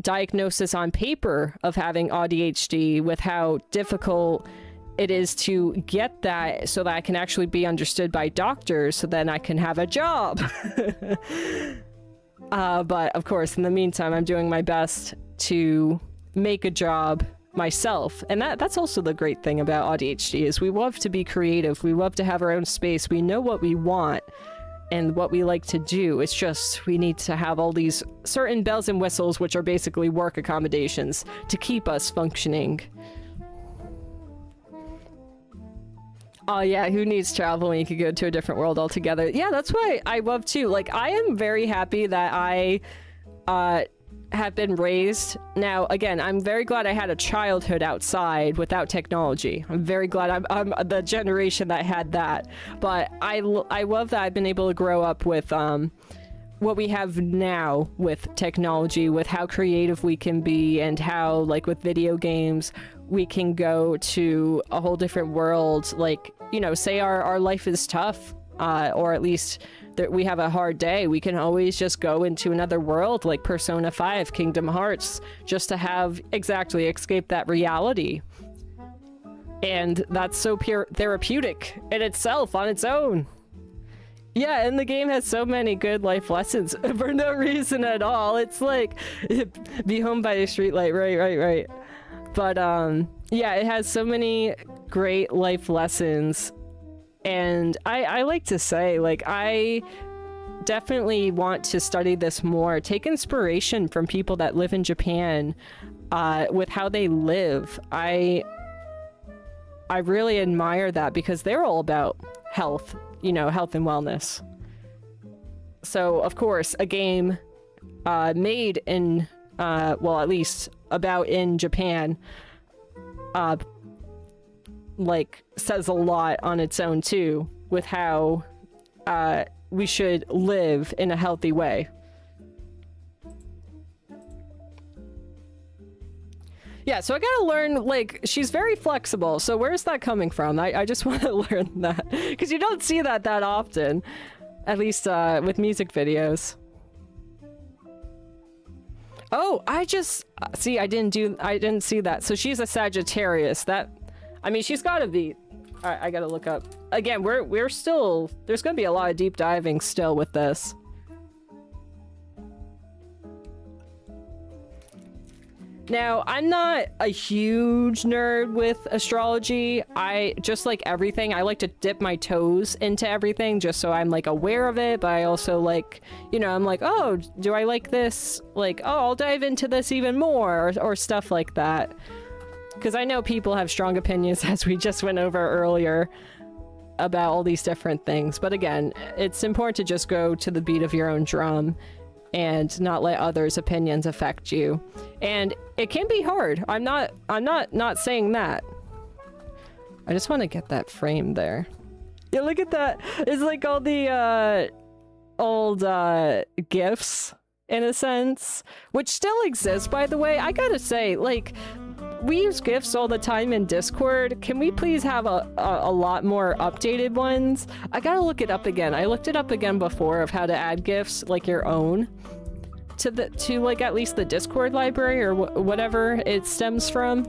diagnosis on paper of having AuDHD, with how difficult it is to get that so that I can actually be understood by doctors, so then I can have a job. But of course, in the meantime, I'm doing my best to make a job myself. And that's also the great thing about AuDHD, is we love to be creative. We love to have our own space. We know what we want and what we like to do. It's just we need to have all these certain bells and whistles, which are basically work accommodations, to keep us functioning. Oh yeah, who needs travel when you could go to a different world altogether? Yeah, that's why I love too. Like, I am very happy that I have been raised. Now, again, I'm very glad I had a childhood outside without technology. I'm very glad I'm the generation that had that. But I love that I've been able to grow up with what we have now with technology, with how creative we can be, and how, like, with video games, we can go to a whole different world. Like, you know, say our life is tough, or at least that we have a hard day, we can always just go into another world, like Persona 5, Kingdom Hearts, just to have exactly escape that reality. And that's so pure therapeutic in itself, on its own. Yeah, and the game has so many good life lessons for no reason at all. It's like, be home by the streetlight, right. But, yeah, it has so many great life lessons. And I like to say, like, I definitely want to study this more, take inspiration from people that live in Japan, with how they live. I really admire that because they're all about health, you know, health and wellness. So, of course, a game made in, well, at least about in Japan, like, says a lot on its own, too, with how we should live in a healthy way. Yeah, so I gotta learn, like, she's very flexible, so where's that coming from? I just want to learn that, because you don't see that often, at least with music videos. Oh, I just, see, I didn't see that. So she's a Sagittarius. That, I mean, she's gotta be, all right, I gotta look up. Again, we're still, there's gonna be a lot of deep diving still with this. Now, I'm not a huge nerd with astrology. I, just like everything, I like to dip my toes into everything just so I'm, like, aware of it, but I also, like, you know, I'm like, oh, do I like this? Like, oh, I'll dive into this even more, or stuff like that. Because I know people have strong opinions, as we just went over earlier, about all these different things. But again, it's important to just go to the beat of your own drum and not let others' opinions affect you. And it can be hard. I'm not saying that. I just want to get that frame there. Yeah, look at that. It's like all the old GIFs, in a sense, which still exist, by the way. I gotta say, like, we use GIFs all the time in Discord. Can we please have a lot more updated ones? I gotta look it up again. I looked it up again before of how to add GIFs, like your own, to like at least the Discord library or whatever it stems from.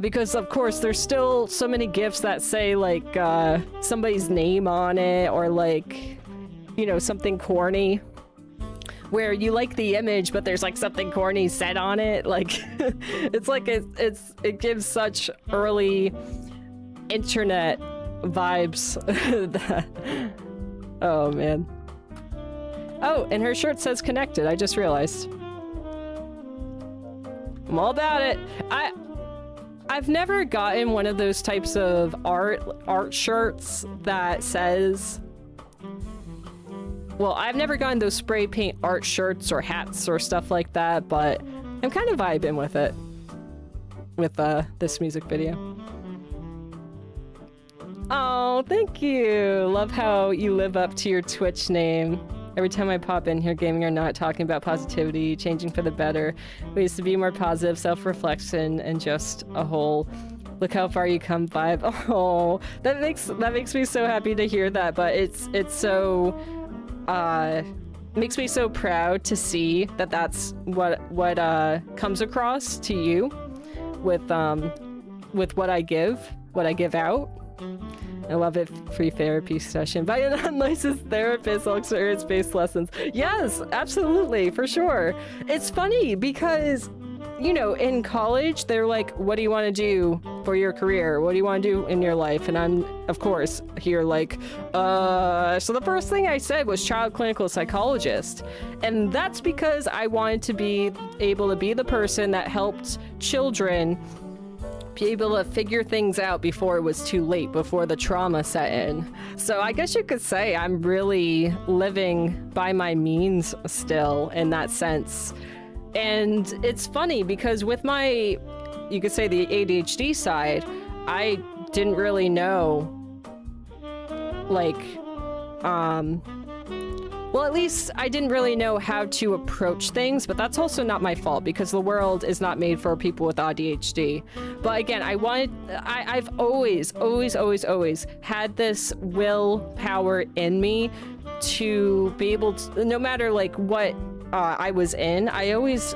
Because of course there's still so many GIFs that say like somebody's name on it, or like, you know, something corny, where you like the image but there's like something corny said on it. Like it's like it gives such early internet vibes. Oh man. Oh, and her shirt says connected. I just realized. I'm all about it. I've never gotten one of those types of art shirts that says, well, I've never gotten those spray paint art shirts or hats or stuff like that, but I'm kind of vibing with it with this music video. Oh, thank you. Love how you live up to your Twitch name. Every time I pop in here, gaming or not, talking about positivity, changing for the better, ways to be more positive, self-reflection, and just a whole look how far you come vibe. Oh, that makes me so happy to hear that. But it's so makes me so proud to see that that's what comes across to you with what I give out. I love it. Free therapy session by an unlicensed therapist, experience-based lessons. Yes, absolutely, for sure. It's funny because, you know, in college, they're like, what do you want to do for your career? What do you want to do in your life? And I'm, of course, here like, so the first thing I said was child clinical psychologist. And that's because I wanted to be able to be the person that helped children be able to figure things out before it was too late, before the trauma set in. So I guess you could say I'm really living by my means still in that sense. And it's funny because with my, you could say the ADHD side, I didn't really know, like, well, at least I didn't really know how to approach things, but that's also not my fault because the world is not made for people with AuDHD. But again, I've always had this willpower in me to be able to, no matter like what I was in, I always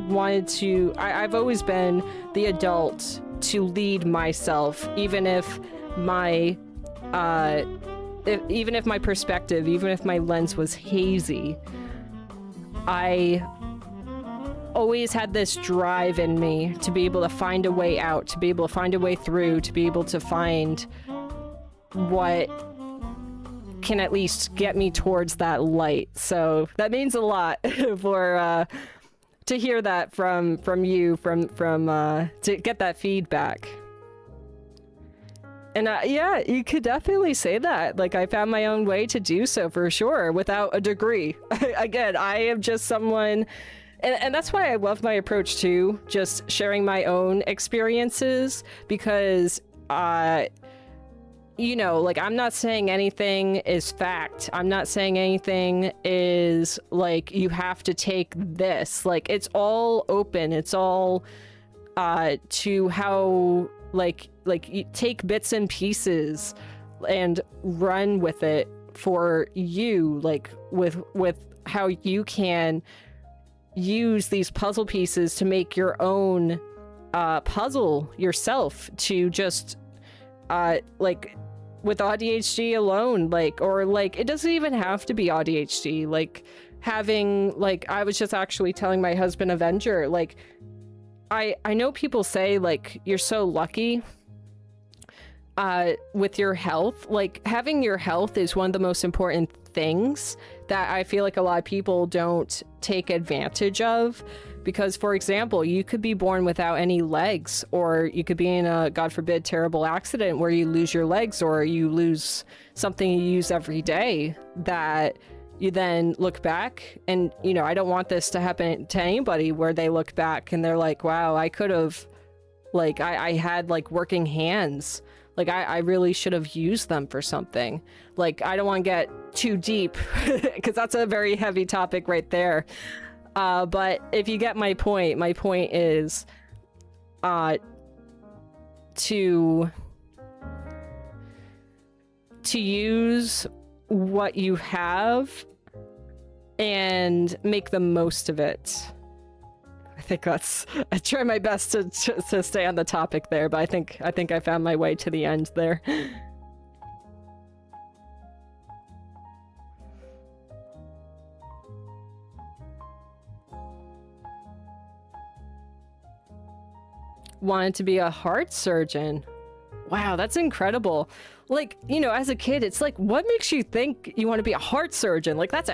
wanted to, I've always been the adult to lead myself, even if my even if my perspective, even if my lens was hazy, I always had this drive in me to be able to find a way out, to be able to find a way through, to be able to find what can at least get me towards that light. So that means a lot for to hear that from you, from to get that feedback. And yeah, you could definitely say that. Like, I found my own way to do so for sure, without a degree. Again, I am just someone, and that's why I love my approach too, just sharing my own experiences, because, you know, like, I'm not saying anything is fact. I'm not saying anything is like, you have to take this. Like, it's all open. It's all to how, like you take bits and pieces and run with it for you, like with how you can use these puzzle pieces to make your own puzzle yourself, to just like with AuDHD alone, like, or like, it doesn't even have to be AuDHD, like having, like, I was just actually telling my husband Avenger, like, I know people say, like, you're so lucky with your health. Like, having your health is one of the most important things that I feel like a lot of people don't take advantage of. Because, for example, you could be born without any legs, or you could be in a, God forbid, terrible accident where you lose your legs, or you lose something you use every day that you then look back, and, you know, I don't want this to happen to anybody, where they look back and they're like, wow, I could have, like, I had, like, working hands. Like, I really should have used them for something. Like, I don't want to get too deep, because that's a very heavy topic right there. But if you get my point is to use what you have and make the most of it. I think I try my best to stay on the topic there, but I think I found my way to the end there. Wanted to be a heart surgeon. Wow, that's incredible. Like, you know, as a kid, it's like, what makes you think you want to be a heart surgeon? Like, that's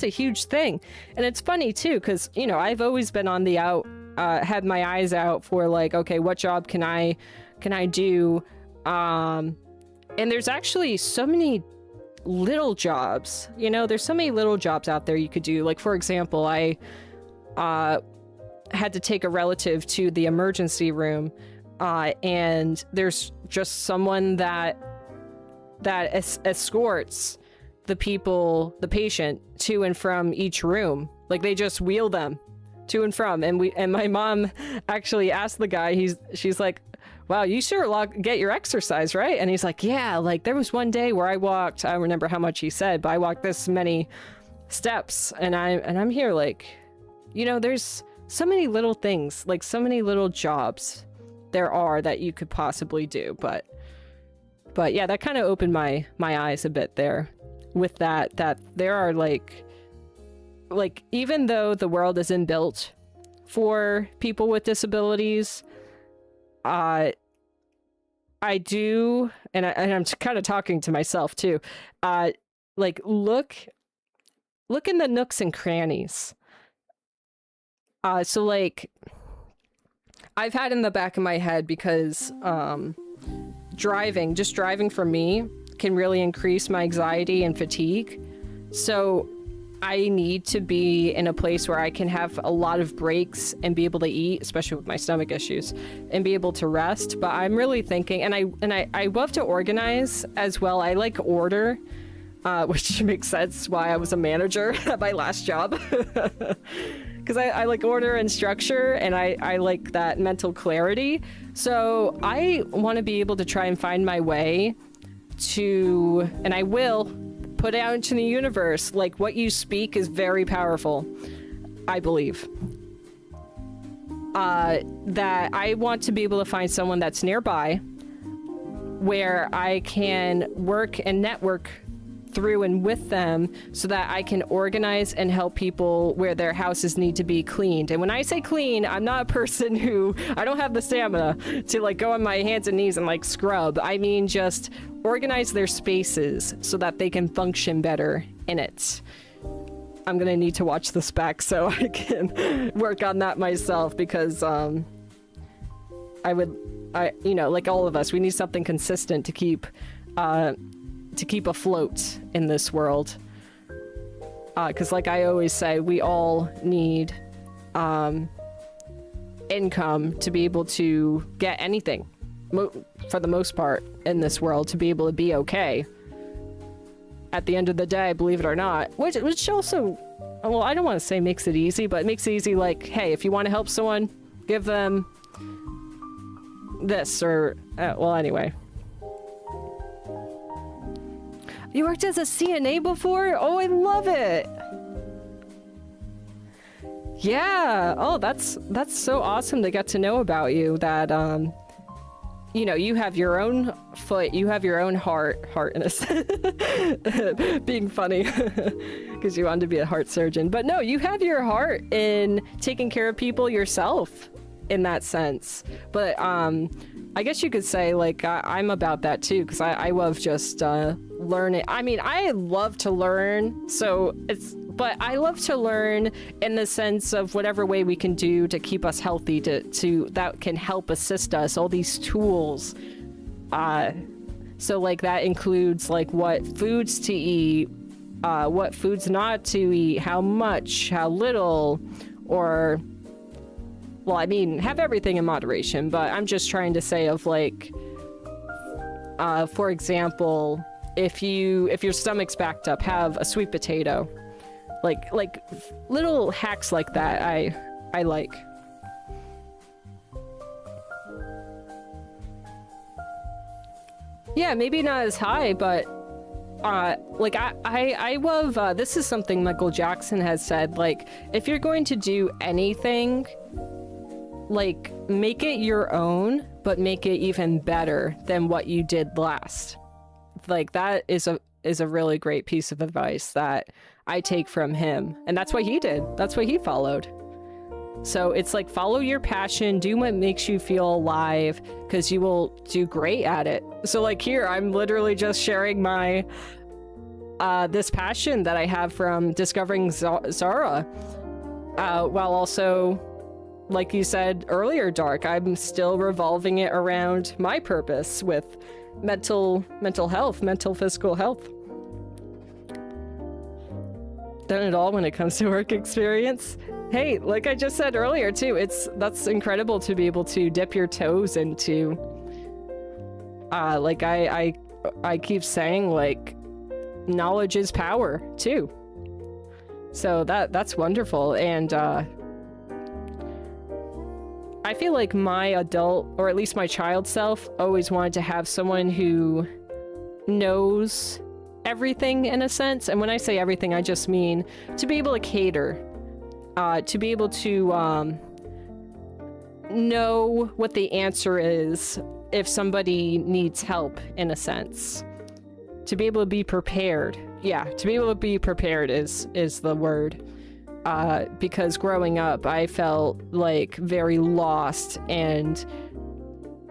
a huge thing. And it's funny too, because, you know, I've always been on the had my eyes out for, like, okay, what job can I do? And there's actually so many little jobs, you know, there's so many little jobs out there you could do. Like, for example, I had to take a relative to the emergency room, and there's just someone that escorts the patient to and from each room. Like, they just wheel them to and from. And my mom actually asked the guy, she's like, wow, you sure get your exercise, right? And he's like, yeah, like, there was one day where I walked, I don't remember how much he said, but I walked this many steps, and I'm here, like, you know, there's so many little things, like, so many little jobs there are that you could possibly do. But yeah, that kind of opened my eyes a bit there with that there are, like, even though the world isn't built for people with disabilities, I do, and I'm kind of talking to myself too, like, look in the nooks and crannies. So, like, I've had in the back of my head, because just driving for me can really increase my anxiety and fatigue. So I need to be in a place where I can have a lot of breaks and be able to eat, especially with my stomach issues, and be able to rest. But I'm really thinking, and I love to organize as well. I like order, which makes sense why I was a manager at my last job. Because I like order and structure, and I like that mental clarity. So I want to be able to try and find my way to, and I will put out into the universe, like, what you speak is very powerful, I believe. That I want to be able to find someone that's nearby where I can work and network through and with them so that I can organize and help people where their houses need to be cleaned. And when I say clean, I'm not a person who, I don't have the stamina to like go on my hands and knees and like scrub. I mean just organize their spaces so that they can function better in it. I'm gonna need to watch this back so I can work on that myself, because you know, like all of us, we need something consistent to keep afloat in this world. Because like I always say, we all need income to be able to get anything, for the most part, in this world, to be able to be okay. At the end of the day, believe it or not, which also, well, I don't want to say makes it easy, but it makes it easy, like, hey, if you want to help someone, give them this, or, well, anyway. You worked as a CNA before? Oh, I love it! Yeah! Oh, that's so awesome to get to know about you, that, you know, you have your own foot, you have your own heart in a sense. Being funny, because you wanted to be a heart surgeon. But no, you have your heart in taking care of people yourself, in that sense. But, I guess you could say, like, I'm about that too, because I love just, learning. I mean, I love to learn, but I love to learn in the sense of whatever way we can do to keep us healthy, to that can help assist us, all these tools. So like that includes like what foods to eat, what foods not to eat, how much, how little, or, well, I mean, have everything in moderation, but I'm just trying to say of like, for example, if your stomach's backed up, have a sweet potato. Like little hacks like that I like. Yeah, maybe not as high, but like I love, this is something Michael Jackson has said, like, if you're going to do anything, like, make it your own, but make it even better than what you did last. Like, that is a really great piece of advice that I take from him. And that's what he did. That's what he followed. So it's like, follow your passion, do what makes you feel alive, because you will do great at it. So like here, I'm literally just sharing my, this passion that I have from discovering Zara, while also, like you said earlier, Dark, I'm still revolving it around my purpose with mental health, mental physical health. Done it all when it comes to work experience. Hey, like I just said earlier too, that's incredible to be able to dip your toes into, like I keep saying, like, knowledge is power too. So that's wonderful. And I feel like my adult, or at least my child self, always wanted to have someone who knows everything in a sense. And when I say everything, I just mean to be able to cater, to be able to know what the answer is if somebody needs help, in a sense. To be able to be prepared. Yeah, to be able to be prepared is the word. Because growing up, I felt like very lost and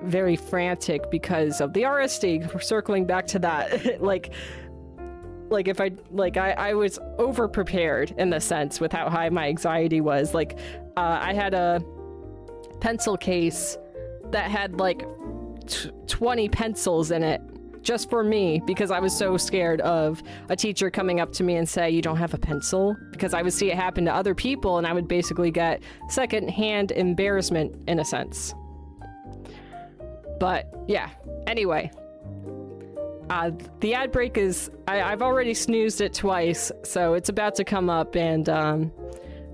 very frantic because of the RSD. We're circling back to that. like if I was over prepared in the sense with how high my anxiety was. Like, I had a pencil case that had like 20 pencils in it just for me, because I was so scared of a teacher coming up to me and say, you don't have a pencil, because I would see it happen to other people and I would basically get secondhand embarrassment in a sense. But yeah, anyway. The ad break is, I've already snoozed it twice, so it's about to come up, and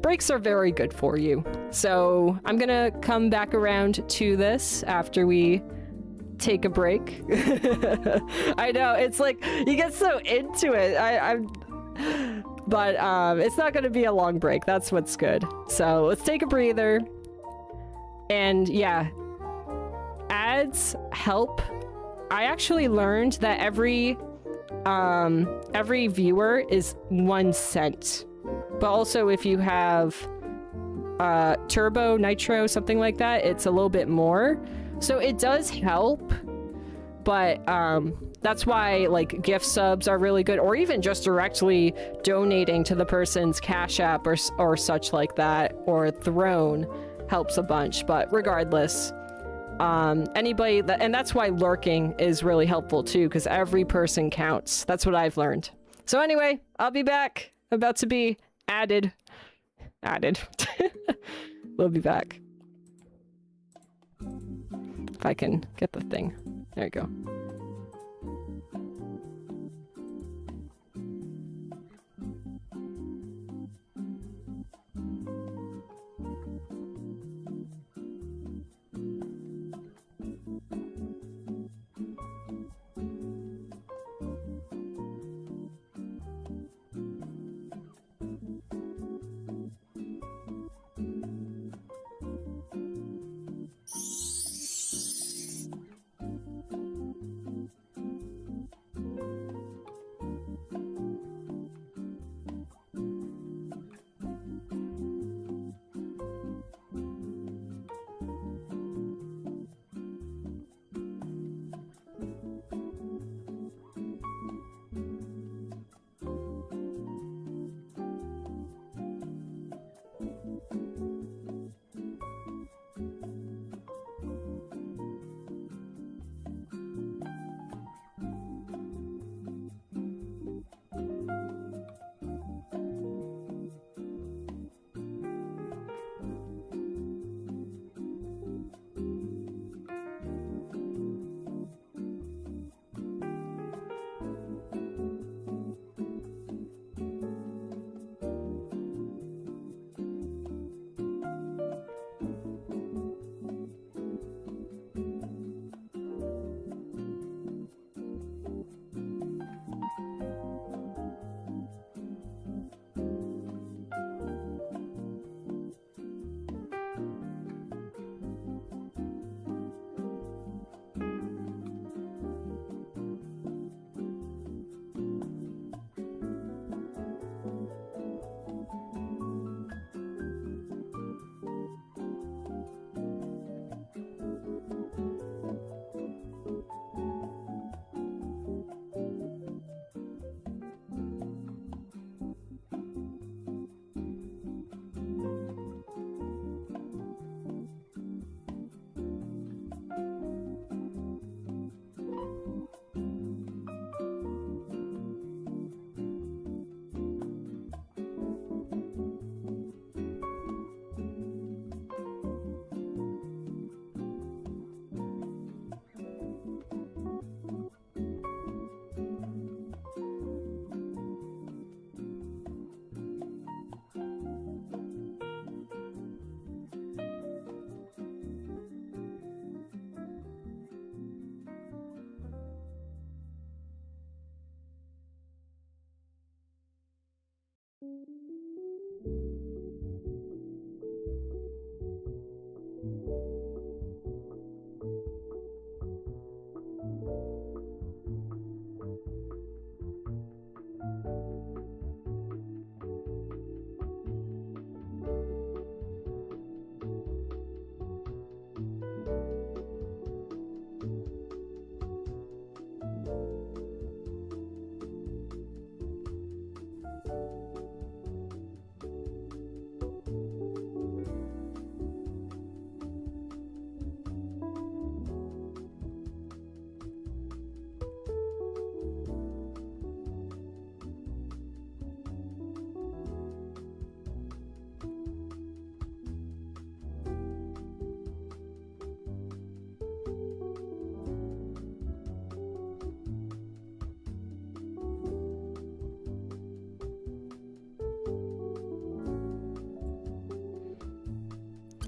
breaks are very good for you. So I'm gonna come back around to this after we take a break. I know, it's like, you get so into it. But it's not gonna be a long break. That's what's good. So let's take a breather. And yeah, ads help I actually learned that every viewer is 1 cent. But also if you have turbo, nitro, something like that, it's a little bit more. So it does help, but that's why like gift subs are really good, or even just directly donating to the person's Cash App or such like that, or Throne helps a bunch. But regardless, anybody that, and that's why lurking is really helpful too, because every person counts. That's what I've learned. So anyway, I'll be back. About to be added. We'll be back. If I can get the thing. There you go.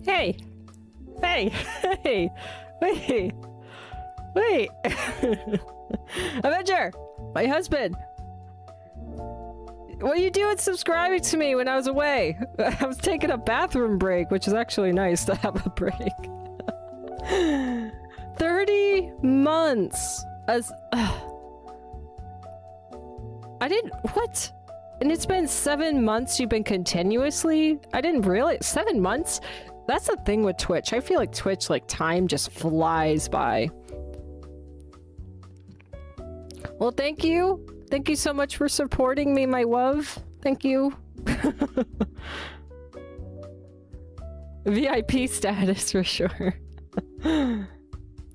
Hey! Hey! Hey! Wait! Avenger! My husband! What are you doing subscribing to me when I was away? I was taking a bathroom break, which is actually nice to have a break. 30 months! as I didn't what? And it's been 7 months you've been continuously? I didn't realize 7 months? That's the thing with Twitch. I feel like Twitch, like, time just flies by. Well, thank you. Thank you so much for supporting me, my love. Thank you. VIP status for sure.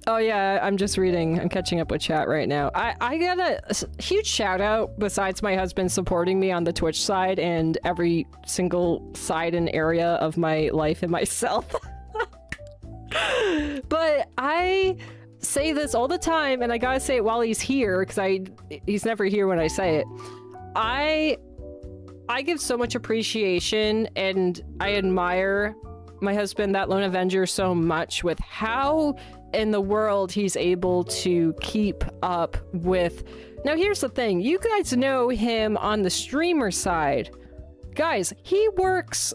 Oh yeah, I'm just reading. I'm catching up with chat right now. I got a huge shout out besides my husband supporting me on the Twitch side and every single side and area of my life and myself. But I say this all the time, and I gotta say it while he's here, because he's never here when I say it. I give so much appreciation, and I admire my husband, that Lone Avenger, so much with how in the world he's able to keep up with. Now here's the thing, you guys know him on the streamer side. Guys, he works,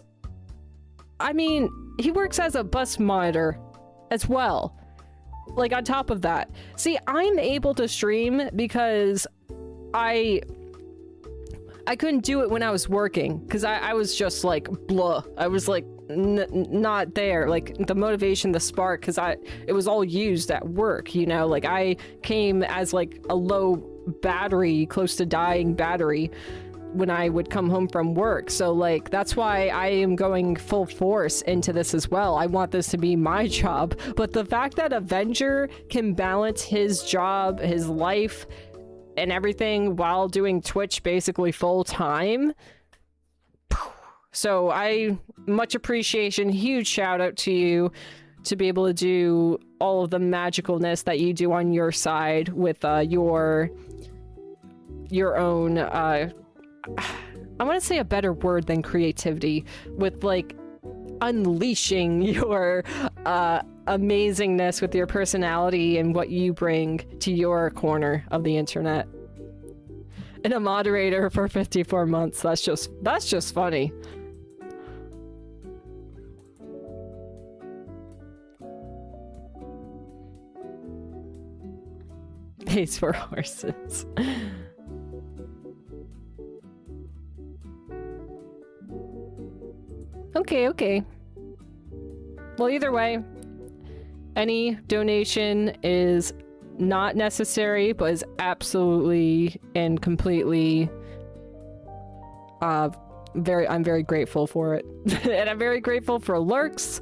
I mean, he works as a bus monitor as well. Like on top of that. See, I'm able to stream because I couldn't do it when I was working, because I was just like blah. I was like not there, like the motivation, the spark, because it was all used at work, you know. Like I came as like a low battery, close to dying battery when I would come home from work. So like that's why I am going full force into this as well. I want this to be my job. But the fact that Avenger can balance his job, his life, and everything while doing Twitch basically full time. So I much appreciation, huge shout out to you to be able to do all of the magicalness that you do on your side with your own I want to say a better word than creativity, with like unleashing your amazingness with your personality and what you bring to your corner of the internet. And a moderator for 54 months. That's just funny. Pays for horses. Okay. Well, either way, any donation is not necessary, but is absolutely and completely I'm very grateful for it. And I'm very grateful for lurks.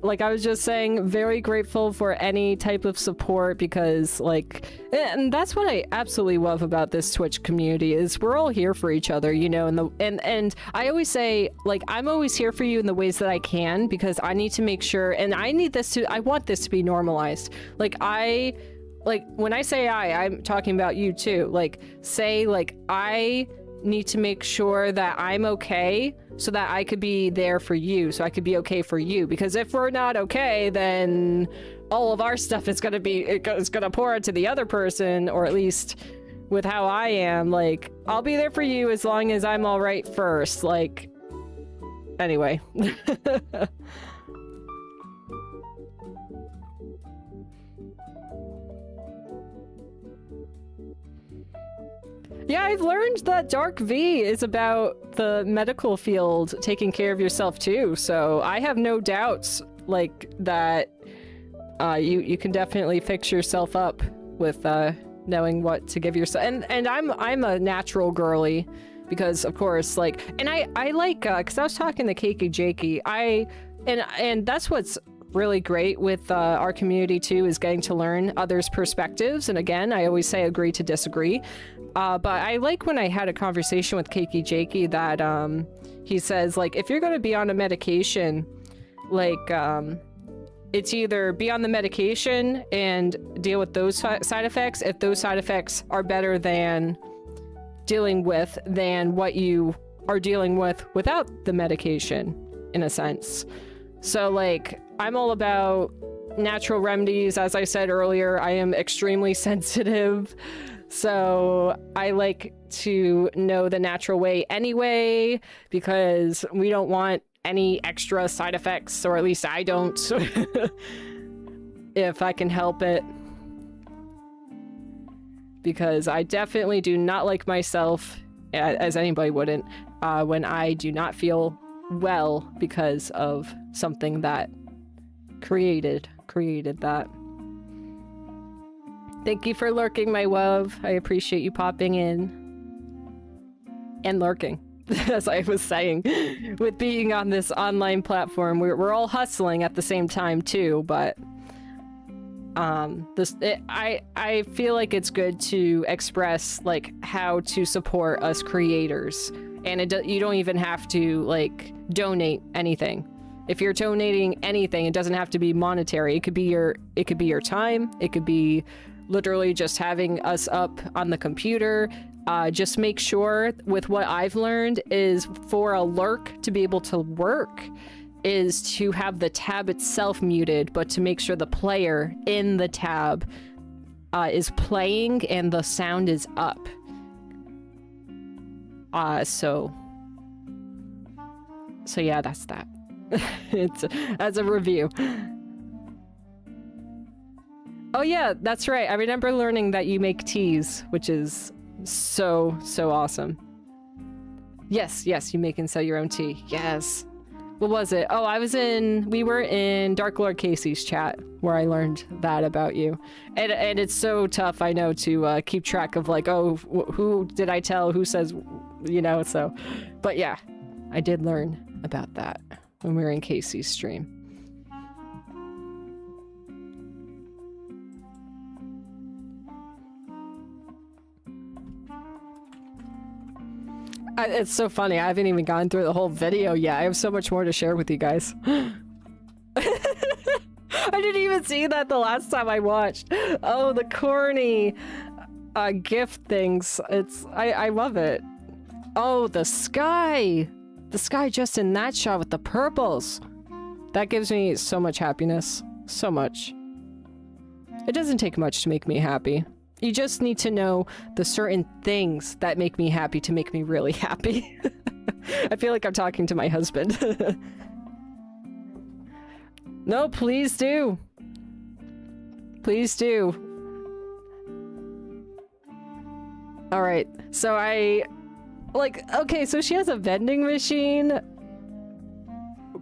Like I was just saying, very grateful for any type of support, because like, and that's what I absolutely love about this Twitch community is we're all here for each other, you know. And I always say, like, I'm always here for you in the ways that I can, because I need to make sure, and I want this to be normalized. Like when I say I'm talking about you too. Like say like I need to make sure that I'm okay so that I could be there for you, so I could be okay for you. Because if we're not okay, then all of our stuff is gonna pour into the other person, or at least with how I am. Like, I'll be there for you as long as I'm all right first. Like, anyway. Yeah, I've learned that Dark V is about the medical field, taking care of yourself too. So I have no doubts, like, that you can definitely fix yourself up with knowing what to give yourself. And I'm a natural girly, because of course, like, and I like, because I was talking to Keiki Jakey, and that's what's really great with our community too, is getting to learn others' perspectives. And again, I always say agree to disagree. But I like when I had a conversation with Keiki Jakey that he says, like, if you're going to be on a medication, like, it's either be on the medication and deal with those side effects, if those side effects are better than dealing with than what you are dealing with without the medication, in a sense. So, like, I'm all about natural remedies. As I said earlier, I am extremely sensitive. So I like to know the natural way anyway, because we don't want any extra side effects, or at least I don't, if I can help it. because I definitely do not like myself, as anybody wouldn't, when I do not feel well because of something that created that. Thank you for lurking, my love. I appreciate you popping in and lurking. As I was saying, with being on this online platform, we're all hustling at the same time too, but I feel like it's good to express like how to support us creators, and you don't even have to like donate anything. If you're donating anything, it doesn't have to be monetary. It could be your time. It could be literally just having us up on the computer. Just make sure, with what I've learned, is for a lurk to be able to work is to have the tab itself muted, but to make sure the player in the tab is playing and the sound is up. So yeah, that's that. It's as a review. Oh yeah, that's right. I remember learning that you make teas, which is so awesome. Yes, you make and sell your own tea. Yes. What was it? Oh, we were in Dark Lord Casey's chat where I learned that about you. And it's so tough, I know, to keep track of like, oh, who did I tell? Who says, you know, so. But yeah, I did learn about that when we were in Casey's stream. It's so funny. I haven't even gone through the whole video yet. I have so much more to share with you guys. I didn't even see that the last time I watched. Oh, the corny gift things. I love it. Oh, the sky. The sky just in that shot with the purples. That gives me so much happiness. So much. It doesn't take much to make me happy. You just need to know the certain things that make me happy to make me really happy. I feel like I'm talking to my husband. No, please do. Please do. All right. So okay, so she has a vending machine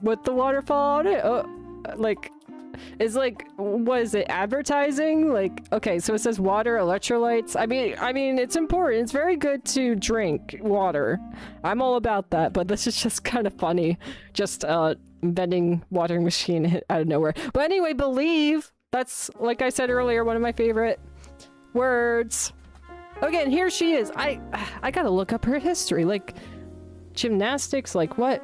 with the waterfall on it. Oh, like, is like, what is it, advertising? Like, okay, so it says water, electrolytes. I mean, it's important. It's very good to drink water. I'm all about that, but this is just kind of funny. Just vending watering machine out of nowhere. But anyway, believe. That's, like I said earlier, one of my favorite words. Again, here she is. I gotta look up her history. Like, gymnastics, like what?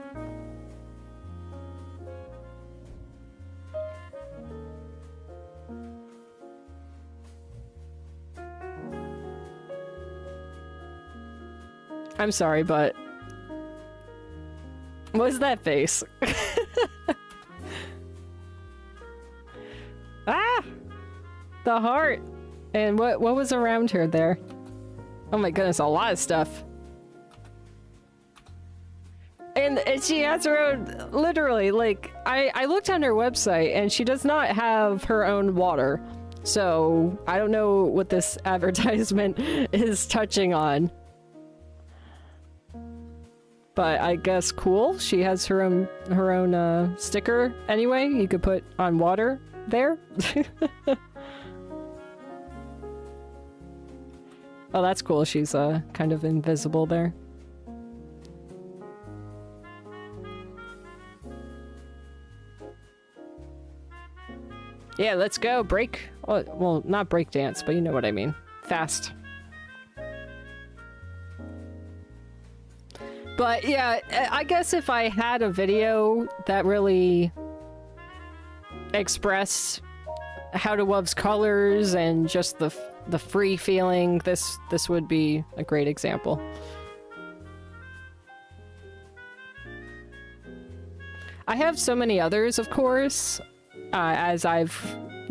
I'm sorry, but what is that face? Ah! The heart! And what was around her there? Oh my goodness, a lot of stuff. And she has her own, literally, like, I looked on her website and she does not have her own water. So, I don't know what this advertisement is touching on. But I guess cool. She has her own sticker anyway. You could put on water there. Oh, that's cool. She's kind of invisible there. Yeah, let's go. Break. Well, not break dance, but you know what I mean. Fast. But yeah, I guess if I had a video that really expressed how to love's colors and just the free feeling, this would be a great example. I have so many others, of course, as I've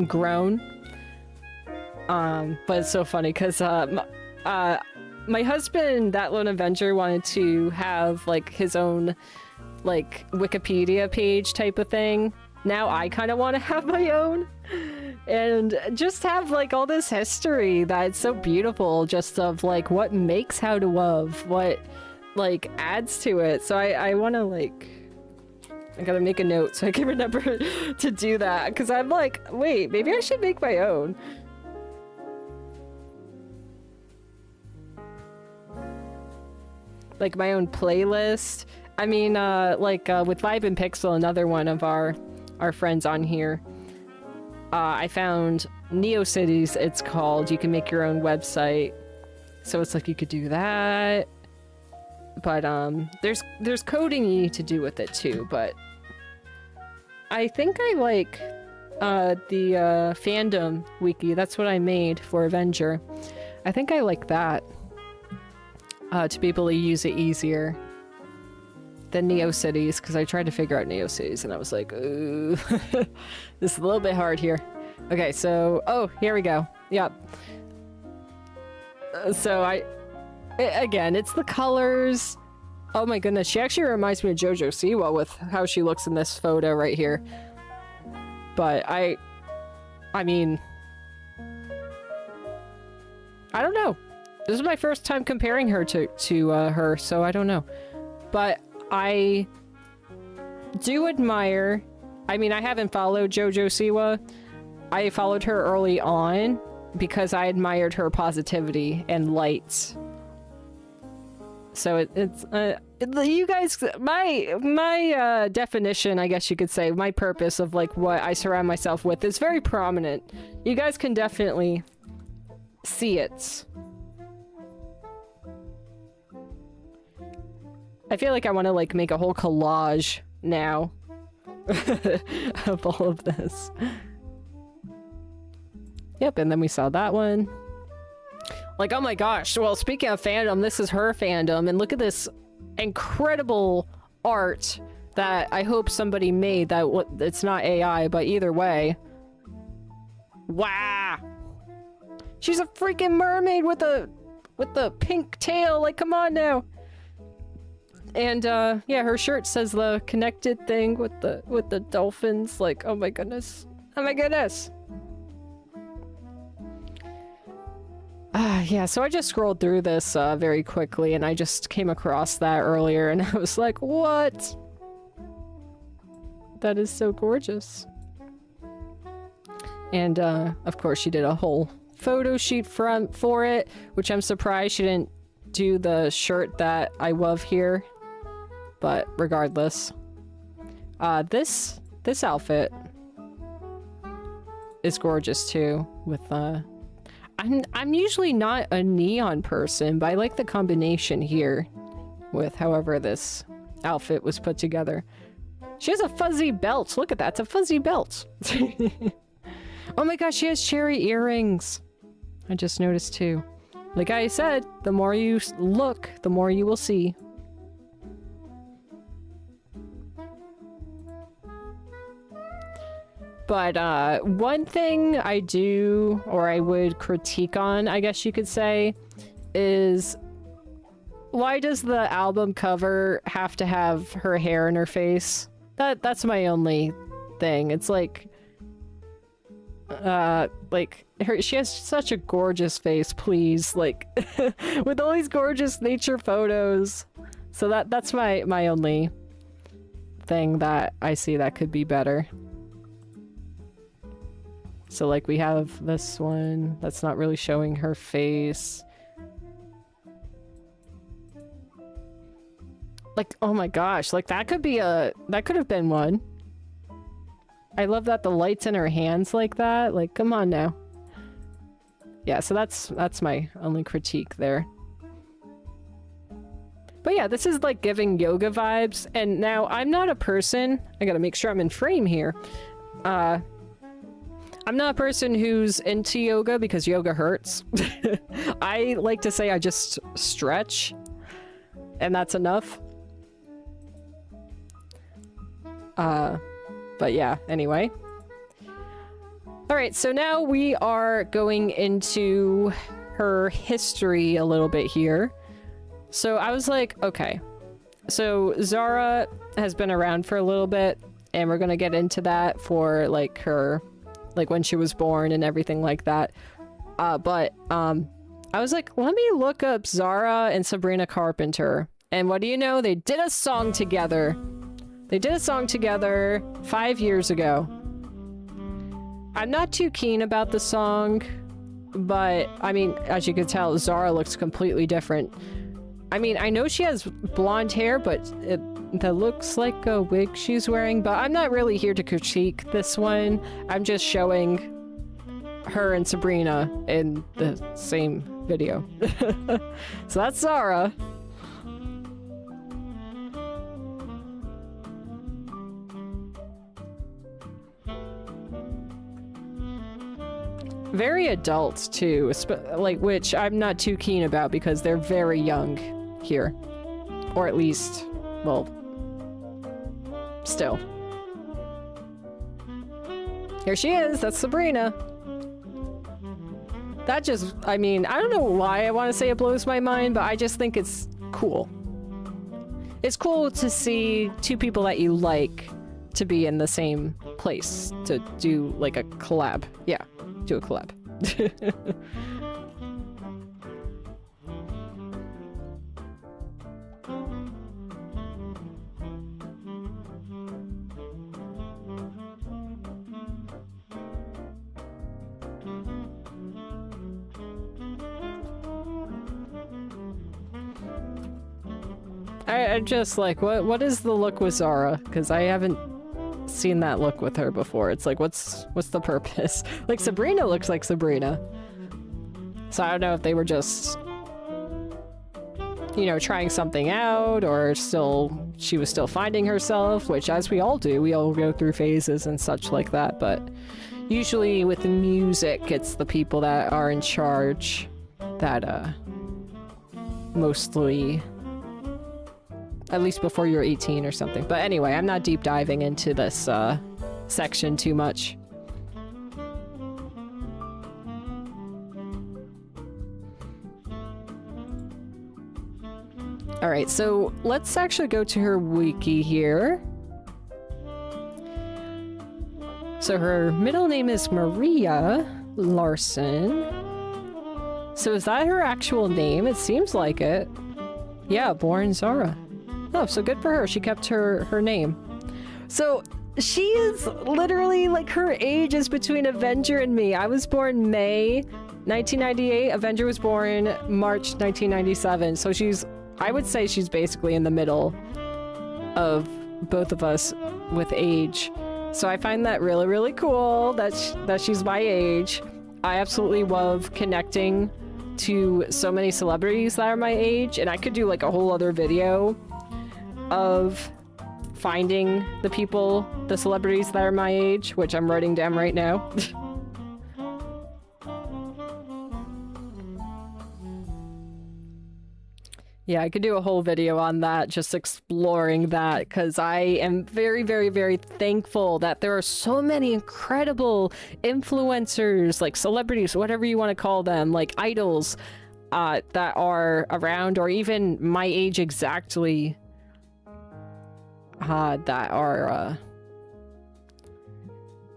grown. But it's so funny because my husband, that lone Avenger, wanted to have like his own like Wikipedia page type of thing. Now I kind of want to have my own and just have like all this history that's so beautiful, just of like what makes How to Love, what like adds to it. So I want to like, I gotta make a note so I can remember to do that, because I'm like, wait, maybe I should make my own. Like my own playlist. I mean, with Vibe and Pixel, another one of our friends on here, I found NeoCities, it's called. You can make your own website. So it's like you could do that. But there's coding you need to do with it too, but I think I like the fandom wiki. That's what I made for Avenger. I think I like that. To be able to use it easier than NeoCities, because I tried to figure out NeoCities and I was like, ooh, this is a little bit hard here. Okay, so, oh, here we go. Yep. Again, it's the colors. Oh my goodness, she actually reminds me of JoJo Siwa with how she looks in this photo right here. But I mean, I don't know. This is my first time comparing her to her, so I don't know. But I do admire... I mean, I haven't followed JoJo Siwa. I followed her early on because I admired her positivity and light. So it's... you guys... My definition, I guess you could say, my purpose of like what I surround myself with is very prominent. You guys can definitely see it. I feel like I want to like make a whole collage now of all of this. Yep, and then we saw that one. Like, oh my gosh, well, speaking of fandom, this is her fandom, and look at this incredible art that I hope somebody made. That it's not AI, but either way. Wow! She's a freaking mermaid with a pink tail, like, come on now! And yeah, her shirt says the connected thing with the dolphins. Like, oh my goodness. Oh my goodness. Yeah, so I just scrolled through this very quickly, and I just came across that earlier, and I was like, what? That is so gorgeous. And of course she did a whole photo shoot for it, which I'm surprised she didn't do the shirt that I love here. But regardless, this outfit is gorgeous too. With I'm usually not a neon person, but I like the combination here with however this outfit was put together. She has a fuzzy belt. Look at that, it's a fuzzy belt. Oh my gosh, she has cherry earrings. I just noticed too. Like I said, the more you look, the more you will see. But one thing I do, or I would critique on, I guess you could say, is why does the album cover have to have her hair in her face? That's my only thing. It's like she has such a gorgeous face, please, like with all these gorgeous nature photos. So that's my only thing that I see that could be better. So like we have this one that's not really showing her face. Like, oh my gosh, like that could have been one. I love that the light's in her hands like that. Like, come on now. Yeah, so that's my only critique there. But yeah, this is like giving yoga vibes. And now I'm not a person, I gotta make sure I'm in frame here. I'm not a person who's into yoga because yoga hurts. I like to say I just stretch, and that's enough. But yeah, anyway. Alright, so now we are going into her history a little bit here. So I was like, okay. So Zara has been around for a little bit, and we're gonna get into that for like her like when she was born and everything like that. But I was like, let me look up Zara and Sabrina Carpenter. And what do you know? They did a song together. They did a song together 5 years ago. I'm not too keen about the song, but I mean, as you can tell, Zara looks completely different. I mean, I know she has blonde hair, but that looks like a wig she's wearing, but I'm not really here to critique this one. I'm just showing her and Sabrina in the same video. So that's Zara. Very adult too, like, which I'm not too keen about because they're very young here, or at least, well, still. Here she is. That's Sabrina. That just, I mean, I don't know why I want to say it blows my mind, but I just think it's cool. It's cool to see two people that you like to be in the same place to do like a collab. Yeah, do a collab. I'm just like, what is the look with Zara? Because I haven't seen that look with her before. It's like, what's the purpose? Like, Sabrina looks like Sabrina. So I don't know if they were just, you know, trying something out, or she was still finding herself, which, as we all do, we all go through phases and such like that. But usually with the music, it's the people that are in charge that mostly, at least before you're 18 or something. But anyway, I'm not deep diving into this section too much. Alright, so let's actually go to her wiki here. So her middle name is Maria Larsson. So is that her actual name? It seems like it. Yeah, born Zara. Oh, so good for her. She kept her name. So she is literally, like, her age is between Avenger and me. I was born May 1998. Avenger was born March 1997. So I would say she's basically in the middle of both of us with age. So I find that really, really cool that she's my age. I absolutely love connecting to so many celebrities that are my age, and I could do like a whole other video of finding the celebrities that are my age, which I'm writing down right now. Yeah, I could do a whole video on that, just exploring that, because I am very, very, very thankful that there are so many incredible influencers, like celebrities, whatever you want to call them, like idols, that are around, or even my age exactly, that are,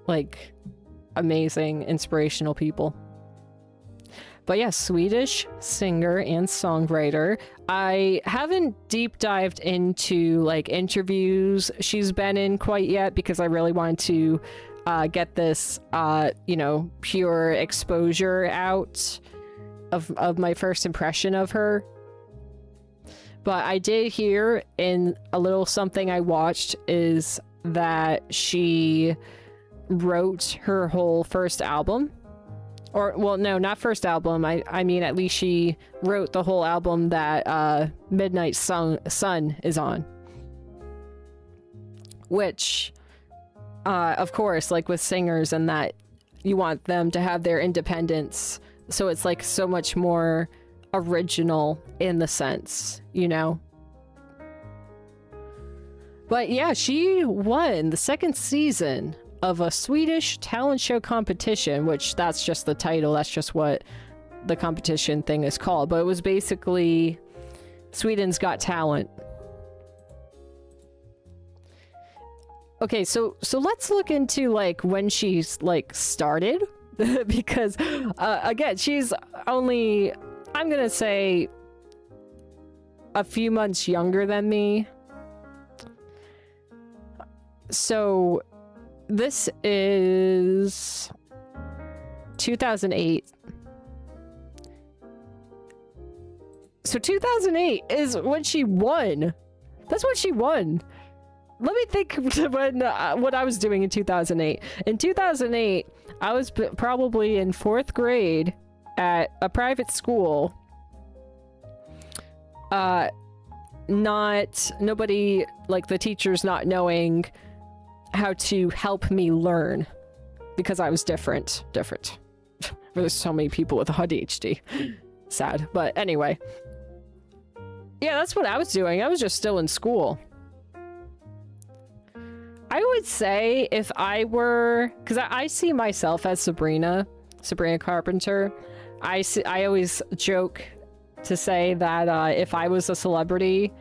like, amazing, inspirational people. But yeah, Swedish singer and songwriter. I haven't deep dived into like interviews she's been in quite yet, because I really wanted to get this, you know, pure exposure out of my first impression of her. But I did hear in a little something I watched is that she wrote her whole first album. Or, well, no, not first album. I mean, at least she wrote the whole album that Midnight Sun is on. Which, of course, like with singers and that, you want them to have their independence. So it's like so much more original in the sense, you know? But yeah, she won the second season of a Swedish talent show competition, which that's just the title, that's just what the competition thing is called, but it was basically Sweden's Got Talent. Okay, so let's look into like when she's like started because again, she's only, I'm gonna say, a few months younger than me. So this is 2008. So 2008 is when she won. That's when she won. Let me think when what I was doing in 2008. In 2008, I was probably in 4th grade at a private school. Nobody, like the teachers not knowing how to help me learn because I was different. There's so many people with AuDHD. Sad, but anyway. Yeah, that's what I was doing. I was just still in school. I would say if I were, because I see myself as Sabrina Carpenter. I always joke to say that if I was a celebrity,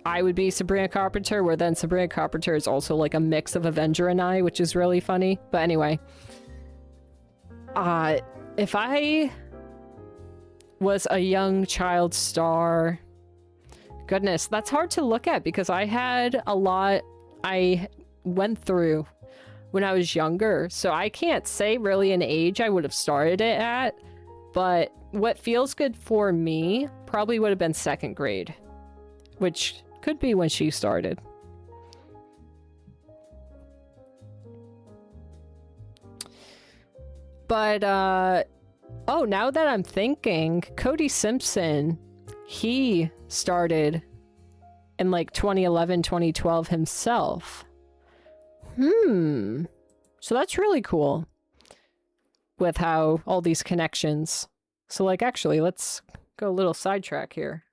I would be Sabrina Carpenter, where then Sabrina Carpenter is also like a mix of Avenger and I, which is really funny. But anyway, if I was a young child star, goodness, that's hard to look at because I had a lot I went through when I was younger, so I can't say really an age I would have started it at, but what feels good for me probably would have been 2nd grade, which could be when she started. But oh, now that I'm thinking, Cody Simpson, he started in like 2011, 2012 himself. So that's really cool with how all these connections. So like, actually, let's go a little sidetrack here.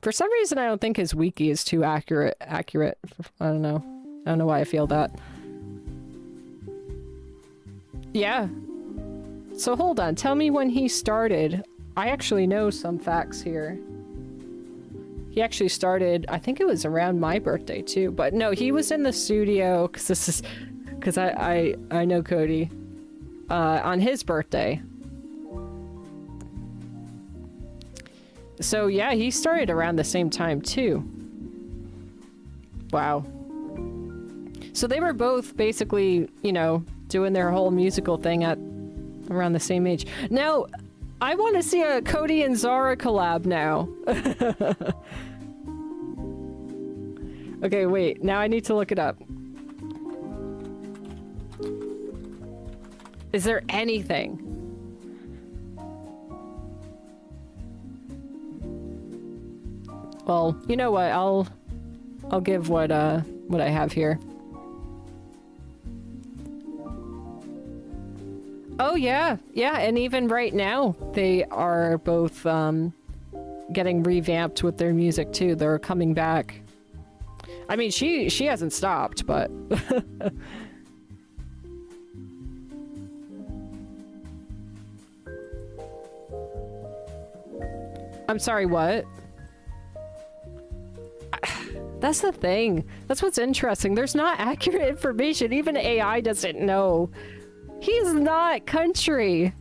For some reason, I don't think his wiki is too accurate. I don't know. I don't know why I feel that. Yeah. So hold on. Tell me when he started. I actually know some facts here. He actually started, I think it was around my birthday too, but no, he was in the studio because I know Cody on his birthday. So yeah, he started around the same time too. Wow. So they were both basically, you know, doing their whole musical thing at around the same age. Now, I want to see a Cody and Zara collab now. Okay, wait. Now I need to look it up. Is there anything? Well, you know what? I'll give what I have here. Oh yeah, yeah, and even right now they are both getting revamped with their music too. They're coming back. I mean, she hasn't stopped, but I'm sorry, what? That's the thing. That's what's interesting. There's not accurate information. Even AI doesn't know. He's not country.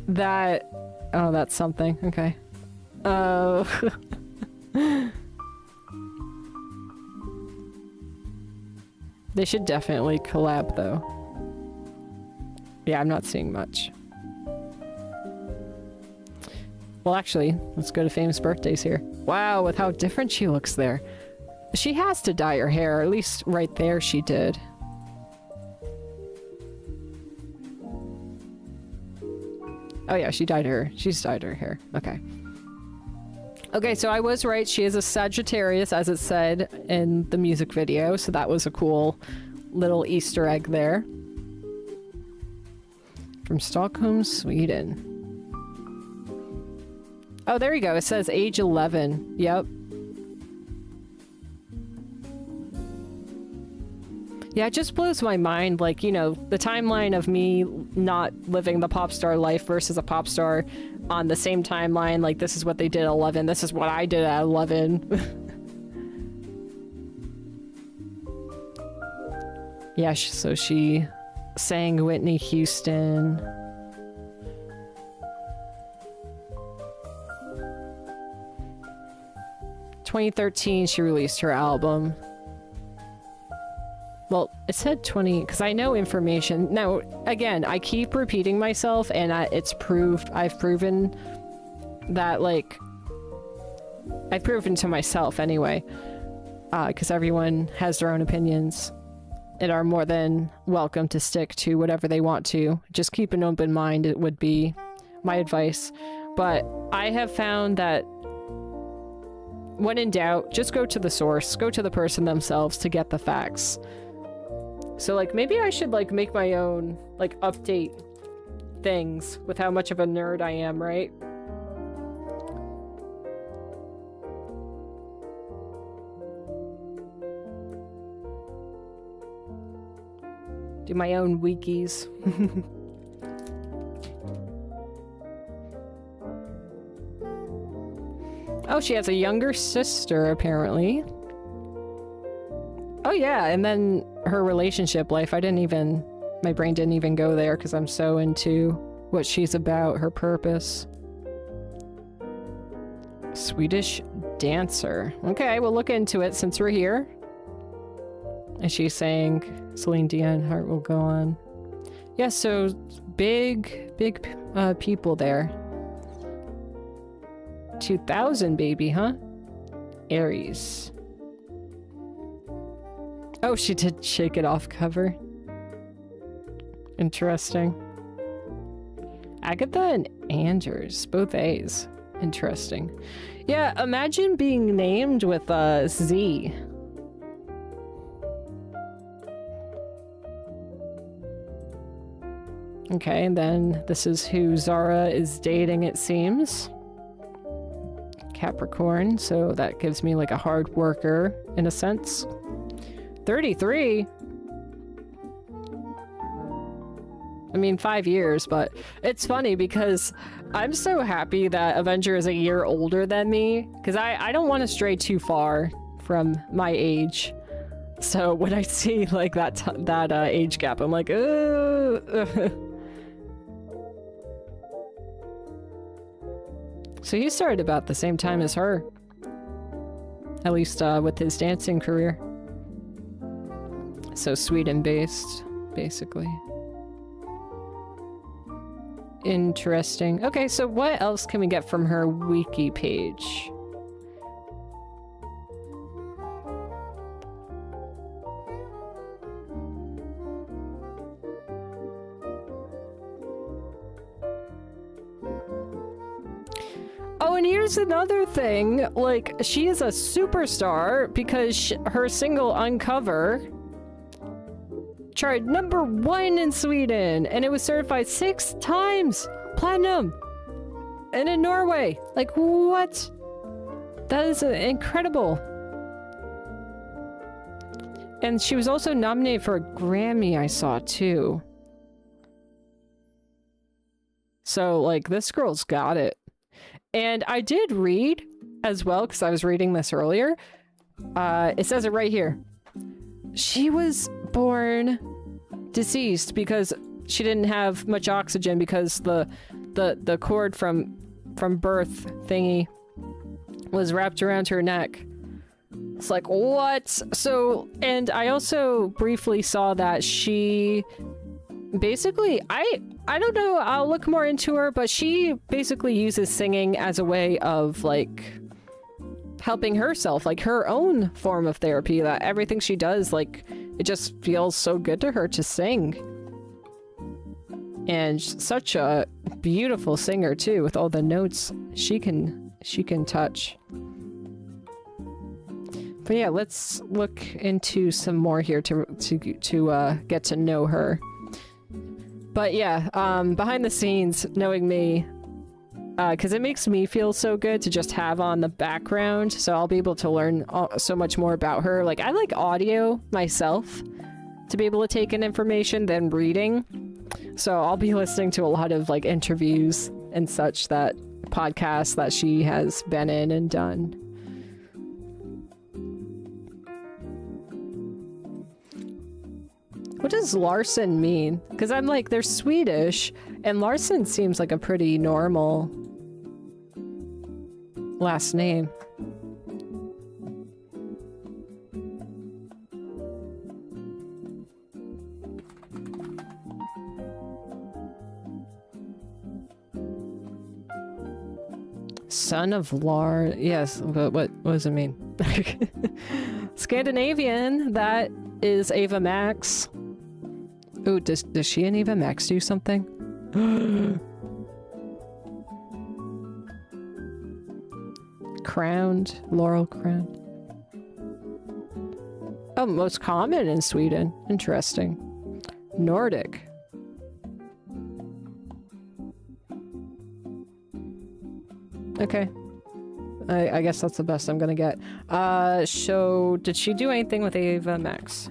That... Oh, that's something. Okay. Oh. They should definitely collab, though. Yeah, I'm not seeing much. Well, actually, let's go to famous birthdays here. Wow, with how different she looks there. She has to dye her hair, or at least right there she did. Oh yeah, she's dyed her hair. Okay. Okay, so I was right. She is a Sagittarius, as it said in the music video, so that was a cool little Easter egg there. From Stockholm, Sweden. Oh, there you go. It says age 11. Yep. Yeah, it just blows my mind, like, you know, the timeline of me not living the pop star life versus a pop star on the same timeline. Like, this is what they did at 11, this is what I did at 11. Yeah, so she sang Whitney Houston. In 2013, she released her album. Well, it said 20, because I know information. Now, again, I keep repeating myself, and I've proven that, like, I've proven to myself anyway, because everyone has their own opinions and are more than welcome to stick to whatever they want to. Just keep an open mind, it would be my advice. But I have found that when in doubt, just go to the source, go to the person themselves to get the facts. So, like, maybe I should, like, make my own, like, update things with how much of a nerd I am, right? Do my own wikis. Oh, she has a younger sister, apparently. Oh yeah, and then her relationship life, my brain didn't even go there because I'm so into what she's about, her purpose. Swedish dancer. Okay, we'll look into it since we're here. And she's saying Celine Dion, Heart Will Go On. Yeah, so big people there. 2000 baby, huh? Aries. Oh, she did Shake It Off cover. Interesting. Agatha and Anders, both A's. Interesting. Yeah, imagine being named with a Z. Okay, and then this is who Zara is dating, it seems. Capricorn, so that gives me like a hard worker in a sense. 33? I mean, 5 years, but it's funny because I'm so happy that Avenger is a year older than me, because I don't want to stray too far from my age. So when I see like that age gap, I'm like, ugh. So he started about the same time as her. At least with his dancing career. So Sweden-based, basically. Interesting. Okay, so what else can we get from her wiki page? Oh, and here's another thing, like, she is a superstar because her single Uncover charted #1 in Sweden, and it was certified 6 times platinum, and in Norway. Like, what? That is incredible. And she was also nominated for a Grammy, I saw, too. So, like, this girl's got it. And I did read as well, because I was reading this earlier. It says it right here. She was born deceased because she didn't have much oxygen because the cord from birth thingy was wrapped around her neck. It's like, what? So, and I also briefly saw that she basically, I don't know, I'll look more into her, but she basically uses singing as a way of, like, helping herself, like her own form of therapy, that everything she does, like, it just feels so good to her to sing. And such a beautiful singer too, with all the notes she can touch. But yeah, let's look into some more here to get to know her. But yeah, behind the scenes, knowing me, because it makes me feel so good to just have on the background, so I'll be able to learn so much more about her. Like, I like audio myself, to be able to take in information than reading. So I'll be listening to a lot of like interviews and such, that podcasts that she has been in and done. What does Larsson mean? Because I'm like, they're Swedish, and Larsson seems like a pretty normal last name. Son of yes, but what does it mean? Scandinavian, that is Ava Max. Ooh, does she and Ava Max do something? Crowned, laurel crowned. Oh, most common in Sweden. Interesting. Nordic. Okay. I guess that's the best I'm gonna get. So, did she do anything with Ava Max?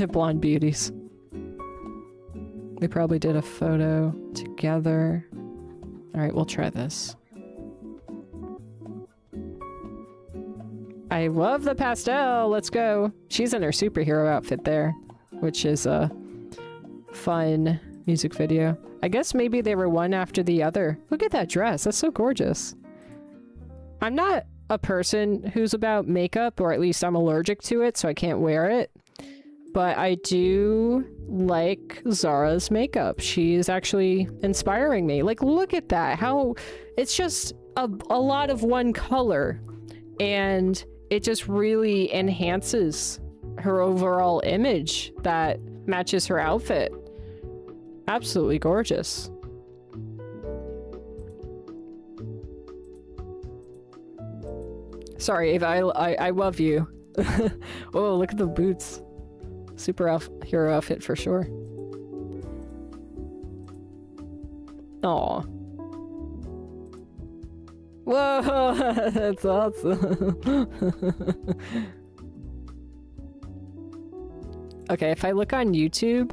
Blonde beauties. They probably did a photo together. Alright, we'll try this. I love the pastel! Let's go! She's in her superhero outfit there, which is a fun music video. I guess maybe they were one after the other. Look at that dress. That's so gorgeous. I'm not a person who's about makeup, or at least I'm allergic to it, so I can't wear it. But I do like Zara's makeup. She is actually inspiring me. Like, look at that. How it's just a lot of one color, and it just really enhances her overall image that matches her outfit. Absolutely gorgeous. Sorry, Ava, I love you. Oh, look at the boots. Hero outfit for sure. Aw. Whoa, that's awesome. Okay, if I look on YouTube...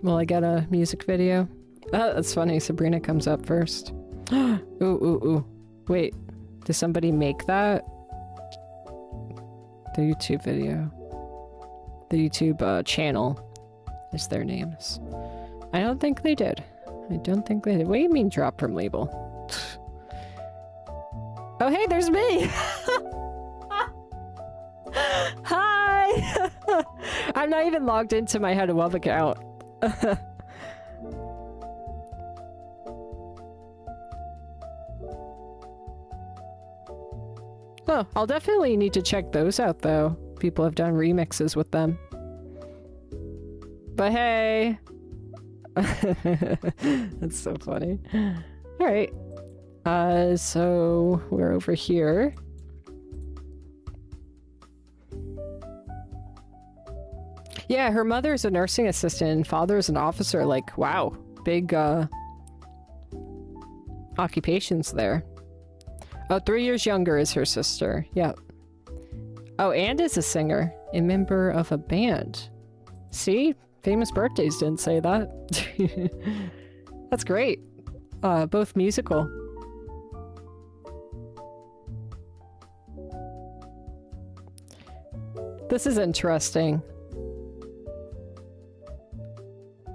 Will I get a music video? Oh, that's funny. Sabrina comes up first. Ooh, ooh, ooh. Wait, did somebody make that? The YouTube video. The YouTube channel is their names. I don't think they did. I don't think they did. What do you mean drop from label? Oh, hey, there's me! Hi! I'm not even logged into my How to Love account. Oh, I'll definitely need to check those out, though. People have done remixes with them. But hey! That's so funny. Alright. So we're over here. Yeah, her mother's a nursing assistant and father's an officer. Like, wow. Big, occupations there. Oh, 3 years younger is her sister. Yep. Oh, and is a singer. A member of a band. See? Famous birthdays didn't say that. That's great. Both musical. This is interesting.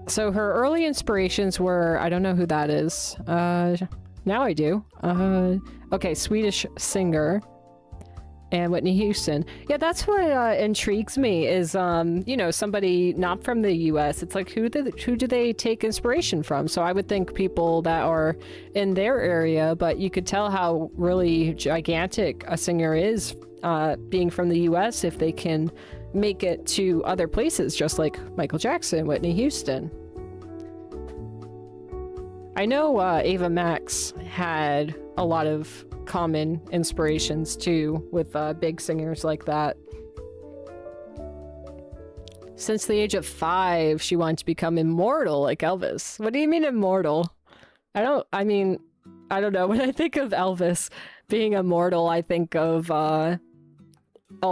So her early inspirations were, I don't know who that is. Now I do. Okay, Swedish singer. And Whitney Houston. Yeah, that's what intrigues me is, you know, somebody not from the US. It's like, who do they take inspiration from? So I would think people that are in their area, but you could tell how really gigantic a singer is being from the US if they can make it to other places, just like Michael Jackson, Whitney Houston. I know Ava Max had a lot of common inspirations too with big singers like that. Since the age of 5, she wanted to become immortal like Elvis. What do you mean immortal? I don't know. When I think of Elvis being immortal, I think of all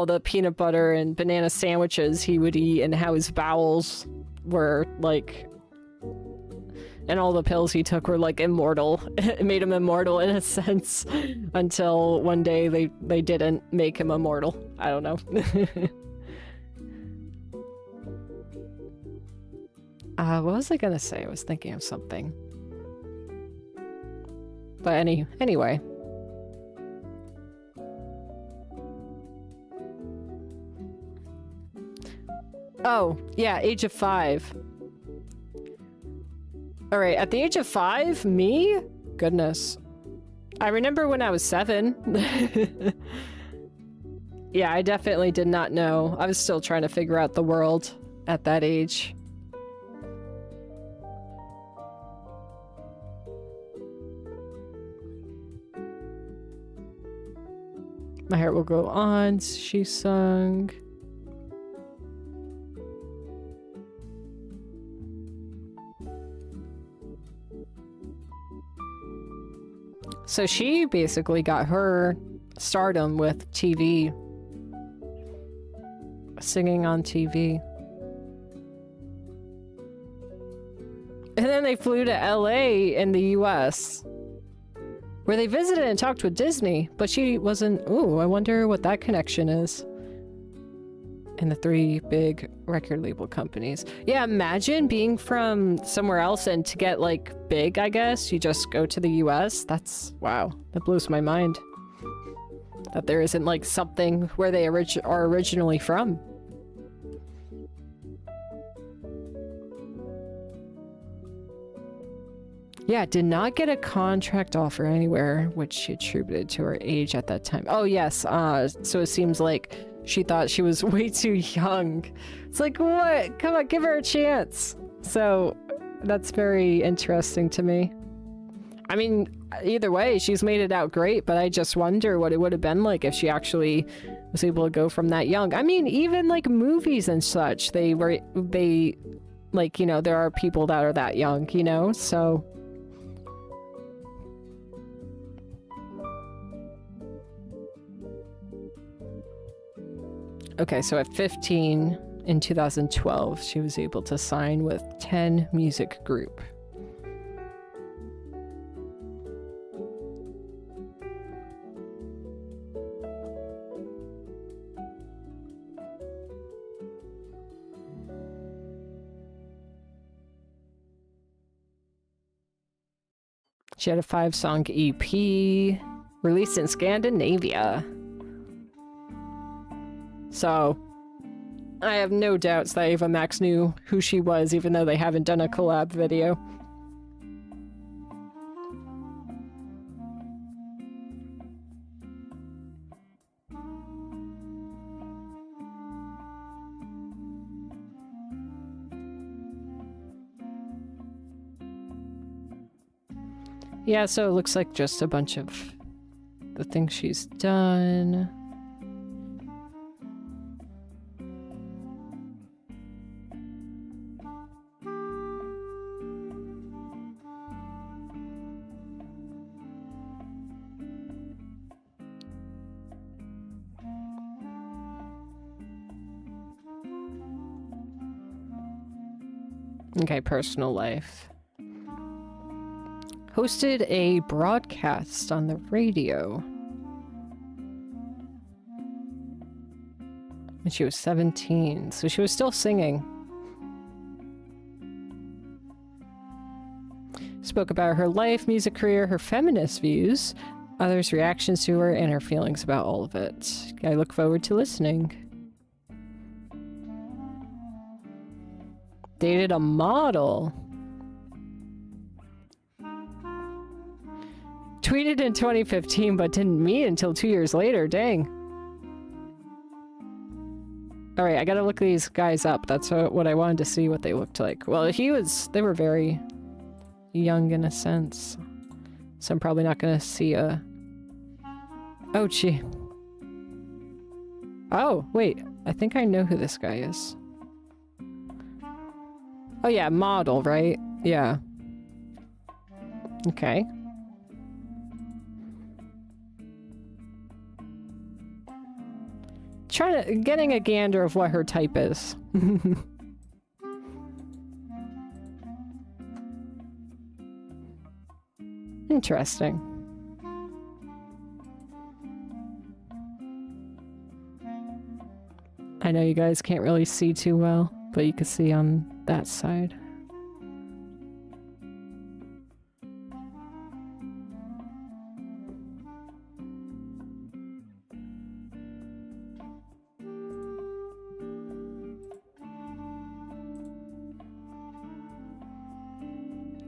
the peanut butter and banana sandwiches he would eat and how his bowels were like, and all the pills he took were like immortal. It made him immortal in a sense until one day they didn't make him immortal. I don't know. What was I gonna say? I was thinking of something. But anyway. Oh, yeah, age of 5. Alright, at the age of 5, me? Goodness. I remember when I was 7. Yeah, I definitely did not know. I was still trying to figure out the world at that age. My heart will go on, she sung. So she basically got her stardom with TV. Singing on TV. And then they flew to LA in the US, where they visited and talked with Disney, but she wasn't. Ooh, I wonder what that connection is. And the 3 big record label companies. Yeah, imagine being from somewhere else and to get like big, I guess, you just go to the US. That's, wow, that blows my mind. That there isn't like something where they are originally from. Yeah, did not get a contract offer anywhere, which she attributed to her age at that time. Oh yes, so it seems like she thought she was way too young. It's like, what? Come on, give her a chance. So that's very interesting to me. I mean, either way, she's made it out great, but I just wonder what it would have been like if she actually was able to go from that young. I mean, even like movies and such, they like, you know, there are people that are that young, you know, so. Okay, so at 15 in 2012, she was able to sign with 10 Music Group. She had a 5-song EP released in Scandinavia. So, I have no doubts that Ava Max knew who she was, even though they haven't done a collab video. Yeah, so it looks like just a bunch of the things she's done. Okay, personal life. Hosted a broadcast on the radio when she was 17, so she was still singing. Spoke about her life, music career, her feminist views, others' reactions to her, and her feelings about all of it. I look forward to listening. Dated a model. Tweeted in 2015, but didn't meet until 2 years later. Dang. Alright, I gotta look these guys up. That's what I wanted to see what they looked like. Well, they were very young in a sense. So I'm probably not gonna see a... Oh, gee. Oh, wait. I think I know who this guy is. Oh yeah, model, right? Yeah. Okay. Getting a gander of what her type is. Interesting. I know you guys can't really see too well, but you can see on that side.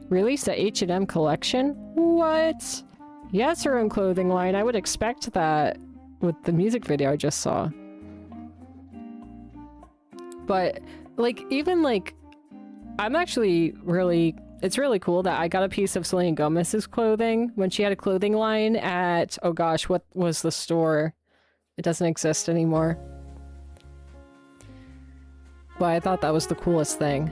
Released a H&M collection? What? Yes, her own clothing line. I would expect that with the music video I just saw. But, like, even, like, I'm actually really... It's really cool that I got a piece of Selena Gomez's clothing when she had a clothing line at... Oh gosh, what was the store? It doesn't exist anymore. But I thought that was the coolest thing.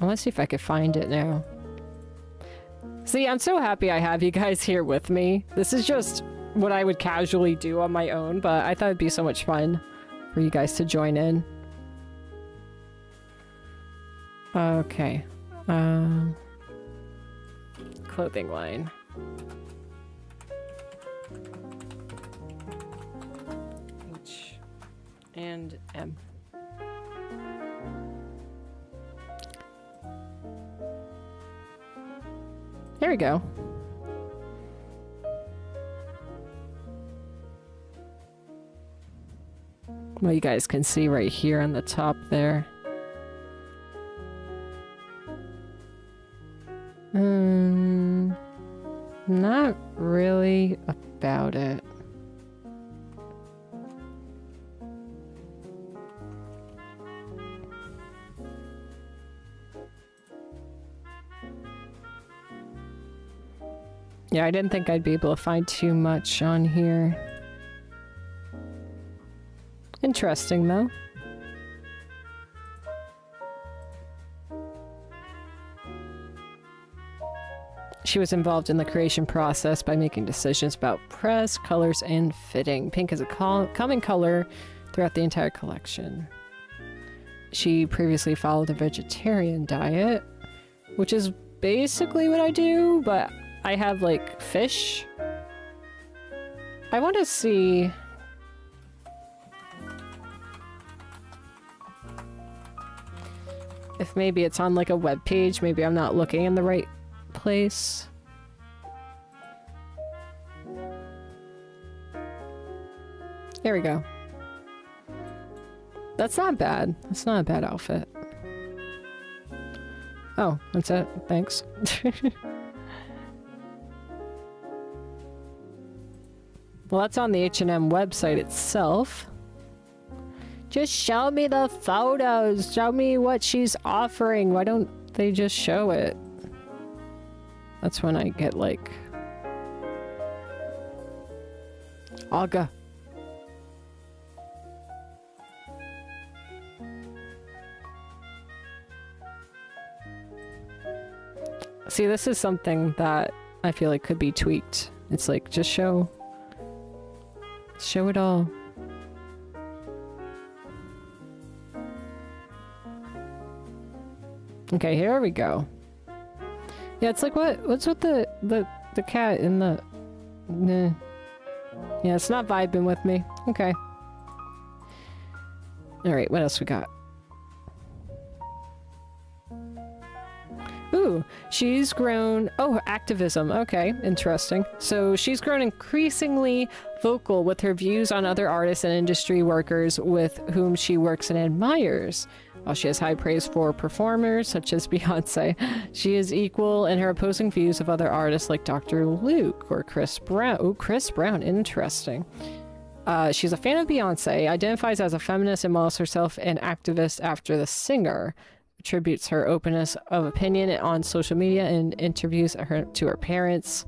I want to see if I could find it now. See, I'm so happy I have you guys here with me. This is just what I would casually do on my own, but I thought it'd be so much fun for you guys to join in. Okay. Clothing line. H&M. There we go. Well, you guys can see right here on the top there. Not really about it. Yeah, I didn't think I'd be able to find too much on here. Interesting, though. She was involved in the creation process by making decisions about press, colors, and fitting. Pink is a common color throughout the entire collection. She previously followed a vegetarian diet, which is basically what I do, but I have, like, fish. I want to see... if maybe it's on, like, a web page. Maybe I'm not looking in the right place. There we go. That's not bad. That's not a bad outfit. Oh, that's it. Thanks. Well, that's on the H&M website itself. Just show me the photos. Show me what she's offering. Why don't they just show it? That's when I get like... Aga. See, this is something that I feel like could be tweaked. It's like, just show it all. Okay, here we go. Yeah, it's like, what's with the cat in the... Nah. Yeah, it's not vibing with me. Okay. Alright, what else we got? Ooh, she's grown... Oh, activism. Okay, interesting. So she's grown increasingly vocal with her views on other artists and industry workers with whom she works and admires. While she has high praise for performers such as Beyonce, she is equal in her opposing views of other artists like Dr. Luke or Chris Brown. Oh, Chris Brown, interesting. She's a fan of Beyonce, identifies as a feminist and models herself an activist after the singer. Attributes her openness of opinion on social media and interviews to her parents.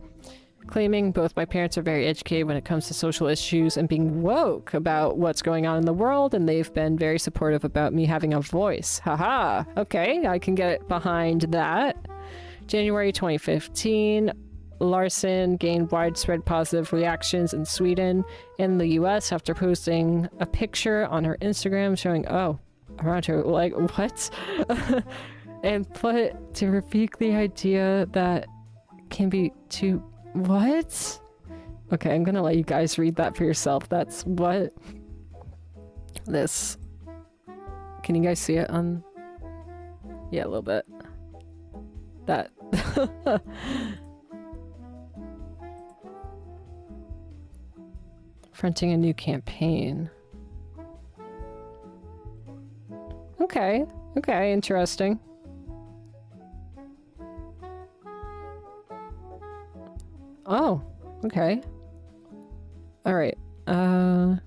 claiming both my parents are very educated when it comes to social issues and being woke about what's going on in the world, and they've been very supportive about me having a voice. Haha. Okay, I can get behind that. January 2015, Larsson gained widespread positive reactions in Sweden and the US after posting a picture on her Instagram showing, around her, like, what? And put to rebuke the idea that can be too... What? Okay, I'm gonna let you guys read that for yourself. That's what... This... Can you guys see it on... Yeah, a little bit. That... Fronting a new campaign. Okay, interesting. Oh, okay. Alright, I'm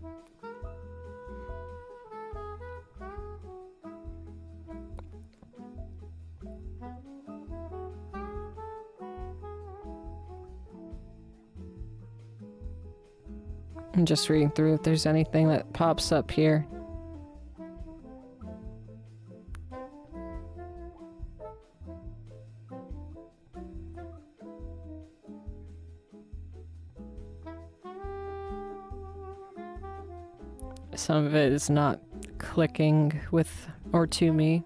just reading through if there's anything that pops up here. Some of it is not clicking with or to me.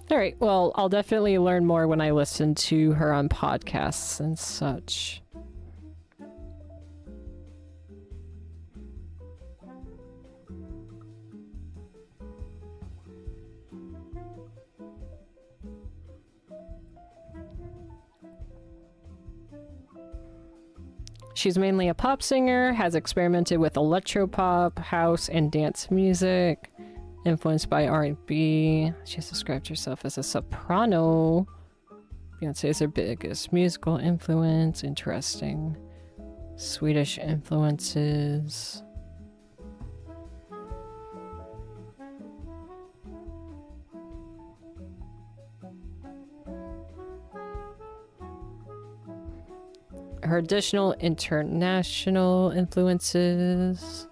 Alright, well, I'll definitely learn more when I listen to her on podcasts and such. She's mainly a pop singer, has experimented with electropop, house, and dance music. Influenced by R&B. She's described herself as a soprano. Beyonce is her biggest musical influence. Interesting. Swedish influences. Her additional international influences.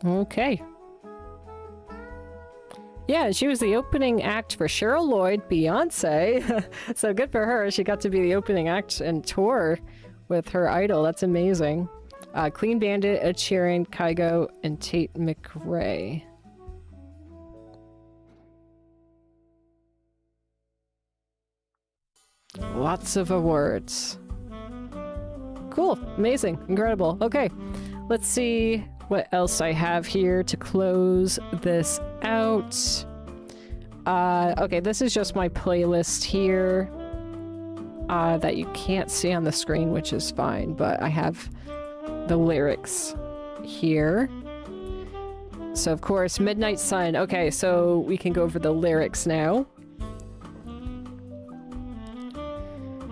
Okay. Yeah, she was the opening act for Cheryl Lloyd, Beyonce. So good for her. She got to be the opening act and tour with her idol. That's amazing. Clean Bandit, Ed Sheeran, Kygo, and Tate McRae. Lots of awards. Cool. Amazing. Incredible. Okay. Let's see what else I have here to close this out. Okay, this is just my playlist here that you can't see on the screen, which is fine, but I have the lyrics here. So, of course, Midnight Sun. Okay, so we can go over the lyrics now.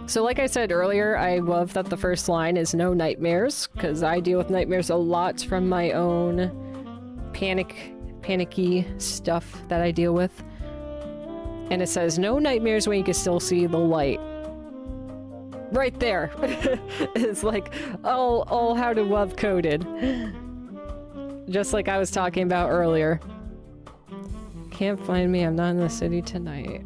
So like I said earlier, I love that the first line is no nightmares, because I deal with nightmares a lot from my own panicky stuff that I deal with. And it says, no nightmares when you can still see the light. Right there. It's like all how to love coded. Just like I was talking about earlier. Can't find me, I'm not in the city tonight.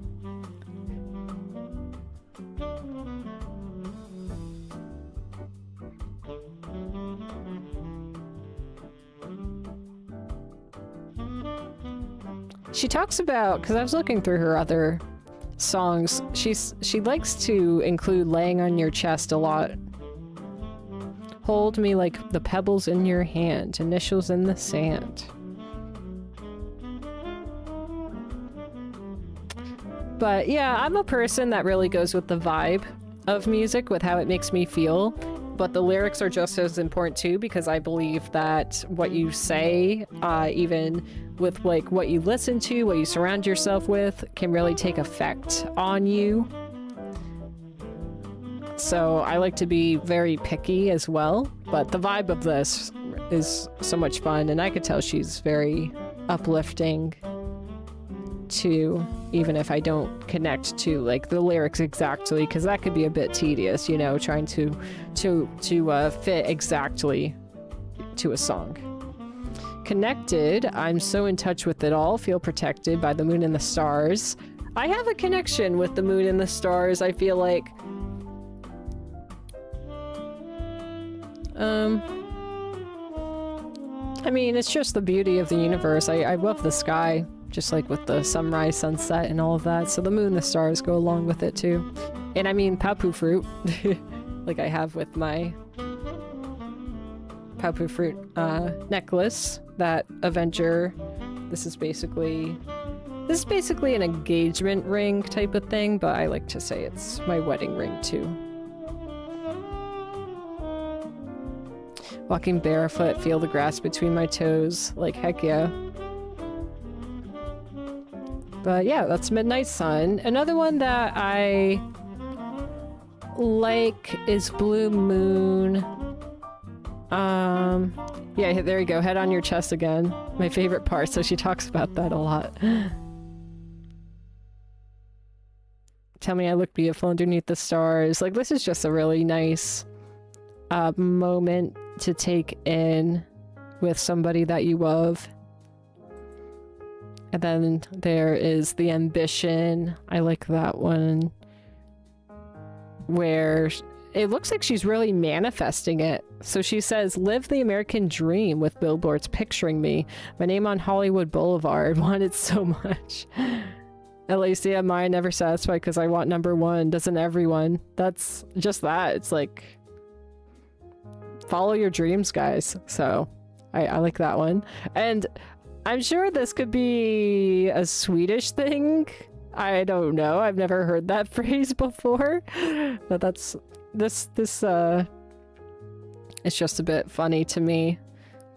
She talks about, because I was looking through her other songs, she likes to include laying on your chest a lot. Hold me like the pebbles in your hand, initials in the sand. But yeah, I'm a person that really goes with the vibe of music, with how it makes me feel. but the lyrics are just as important too, because I believe that what you say, even with like what you listen to, what you surround yourself with, can really take effect on you. So I like to be very picky as well, but the vibe of this is so much fun, and I could tell she's very uplifting too, even if I don't connect to like the lyrics exactly, because that could be a bit tedious, you know, trying to fit exactly to a song. Connected, I'm so in touch with it all, feel protected by the moon and the stars. I have a connection with the moon and the stars, I feel like. I mean, it's just the beauty of the universe. I love the sky, just like with the sunrise, sunset, and all of that. So the moon, the stars go along with it too. And I mean, papu fruit, like I have with my papu fruit necklace, that Avenger. This is basically an engagement ring type of thing, but I like to say it's my wedding ring too. Walking barefoot, feel the grass between my toes. Like, heck yeah. But yeah, that's Midnight Sun. Another one that I like is Blue Moon. Yeah, there you go. Head on your chest again. My favorite part, so she talks about that a lot. Tell me I look beautiful underneath the stars. Like, this is just a really nice moment to take in with somebody that you love. And then there is the ambition. I like that one, where it looks like she's really manifesting it. So she says, live the American dream with billboards picturing me. My name on Hollywood Boulevard. Want it so much. At least, yeah, mine never satisfied because I want number one. Doesn't everyone? That's just that. It's like, follow your dreams, guys. So I like that one. And I'm sure this could be a Swedish thing. I don't know. I've never heard that phrase before. But that's this it's just a bit funny to me.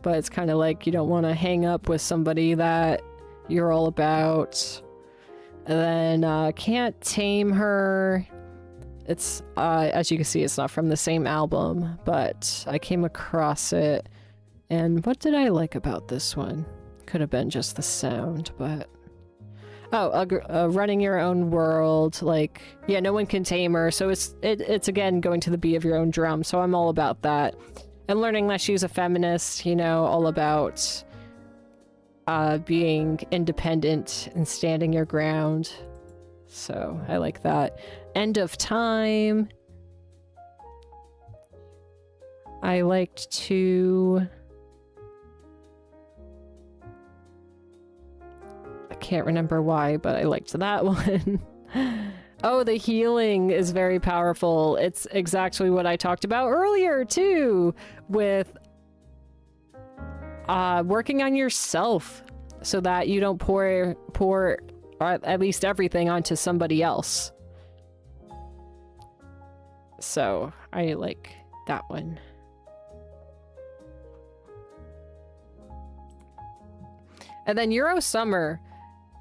But it's kind of like you don't want to hang up with somebody that you're all about. And then Can't Tame Her. It's as you can see, it's not from the same album, but I came across it. And what did I like about this one? Could have been just the sound, but running your own world, like, yeah, no one can tame her. So it's again going to the beat of your own drum. So I'm all about that, and learning that she's a feminist. You know, all about being independent and standing your ground. So I like that. End of Time. I liked to. I can't remember why, but I liked that one. Oh, the healing is very powerful. It's exactly what I talked about earlier too, with working on yourself so that you don't pour or at least everything onto somebody else. So I like that one. And then Euro Summer.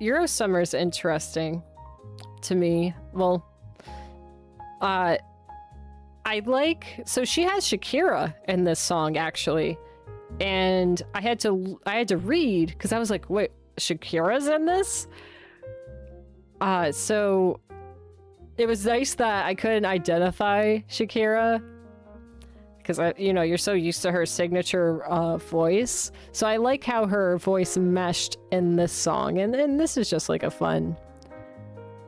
Euro Summer is interesting to me. Well, I like, so she has Shakira in this song actually, and I had to read because I was like, wait, Shakira's in this? So it was nice that I couldn't identify Shakira because you're so used to her signature voice. So I like how her voice meshed in this song, and this is just like a fun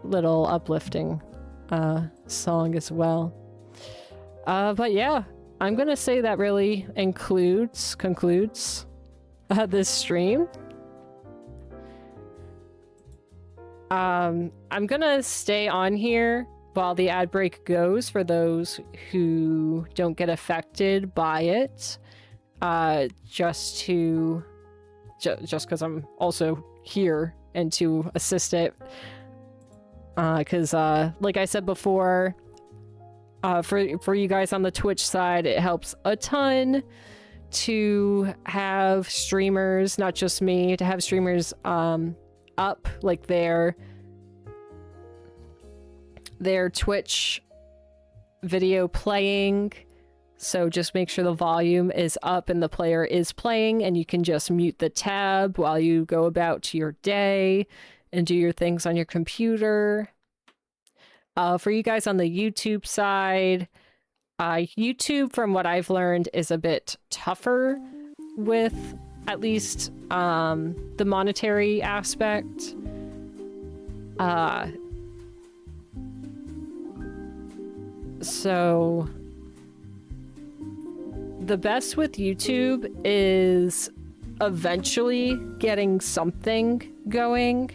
little uplifting song as well. But yeah, I'm gonna say that really concludes this stream. I'm gonna stay on here while the ad break goes for those who don't get affected by it, just because I'm also here and to assist it, because like I said before, For you guys on the Twitch side, it helps a ton to have streamers, not just me, to have streamers up, like their Twitch video playing. So just make sure the volume is up and the player is playing, and you can just mute the tab while you go about to your day and do your things on your computer. For you guys on the YouTube side, YouTube, from what I've learned, is a bit tougher with at least the monetary aspect. So the best with YouTube is eventually getting something going.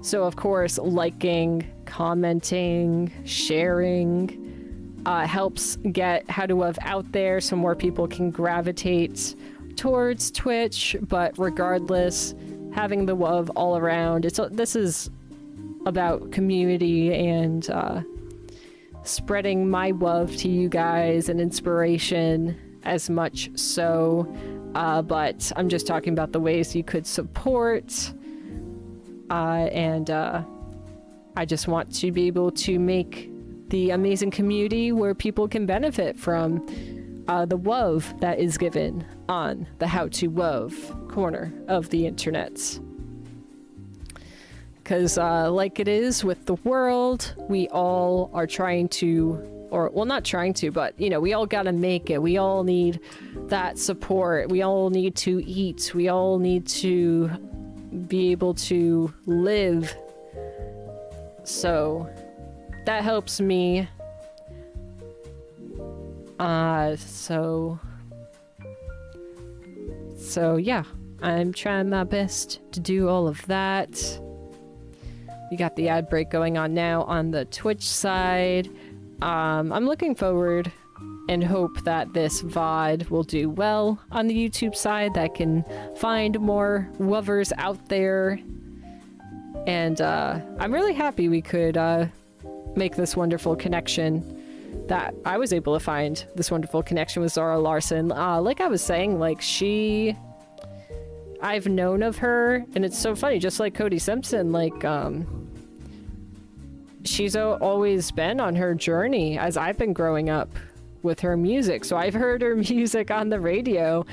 So of course, liking, commenting, sharing helps get AuDHDer out there so more people can gravitate towards Twitch. But regardless, having the WOV all around, this is about community and spreading my WOV to you guys and inspiration as much so. But I'm just talking about the ways you could support. And I just want to be able to make the amazing community where people can benefit from the WOV that is given on the How to WOV corner of the internet. Because like it is with the world, we all are trying to, or well, not trying to, but you know, we all gotta make it. We all need that support. We all need to eat. We all need to be able to live. So that helps me. So yeah, I'm trying my best to do all of that. We got the ad break going on now on the Twitch side. I'm looking forward and hope that this VOD will do well on the YouTube side, that can find more WOVers out there. And I'm really happy we could make this wonderful connection, that I was able to find this wonderful connection with Zara Larsson. Like I was saying, like I've known of her, and it's so funny, just like Cody Simpson, like she's always been on her journey as I've been growing up with her music. So I've heard her music on the radio,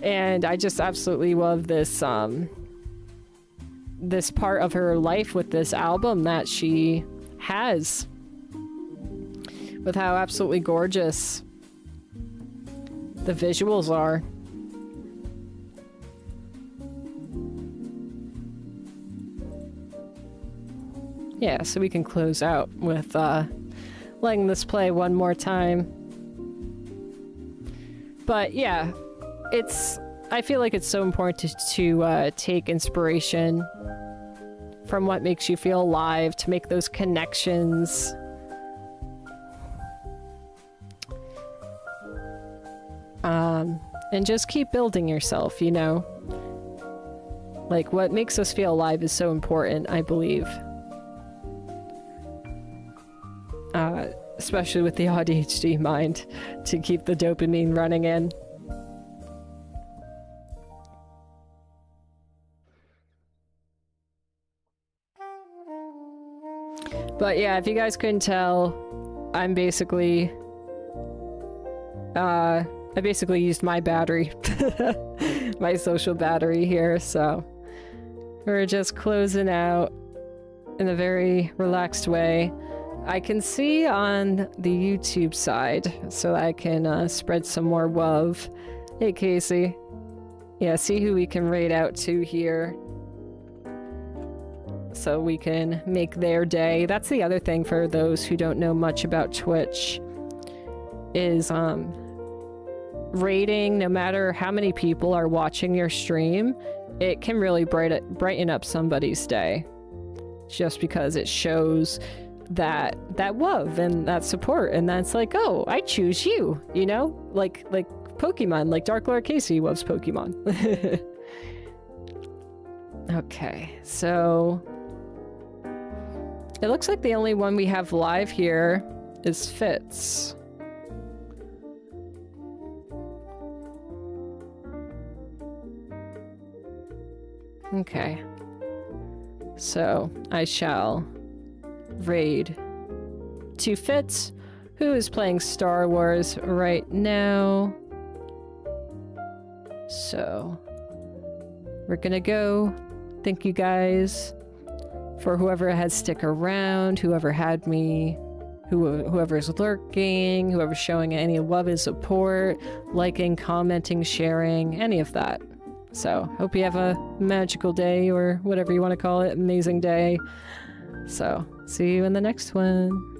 and I just absolutely love this this part of her life with this album that she has, with how absolutely gorgeous the visuals are. Yeah, so we can close out with letting this play one more time. But yeah, I feel like it's so important to take inspiration from what makes you feel alive, to make those connections. And just keep building yourself, you know? Like, what makes us feel alive is so important, I believe. Especially with the AuDHD mind, to keep the dopamine running in. But yeah, if you guys couldn't tell, I basically used my battery, my social battery here, so we're just closing out in a very relaxed way. I can see on the YouTube side, so I can spread some more love. Hey, Casey. Yeah, see who we can raid out to here, so we can make their day. That's the other thing for those who don't know much about Twitch, is rating, no matter how many people are watching your stream, it can really brighten up somebody's day, just because it shows that love and that support, and that's like, oh, I choose you, you know, like Pokemon, like Dark Lord Casey loves Pokemon. Okay, so It looks like the only one we have live here is Fitz. Okay. So, I shall raid to Fitz, who is playing Star Wars right now. So, we're gonna go. Thank you guys for whoever has stick around, whoever had me, whoever's lurking, whoever's showing any love and support, liking, commenting, sharing, any of that. So, hope you have a magical day, or whatever you want to call it, amazing day. So, see you in the next one.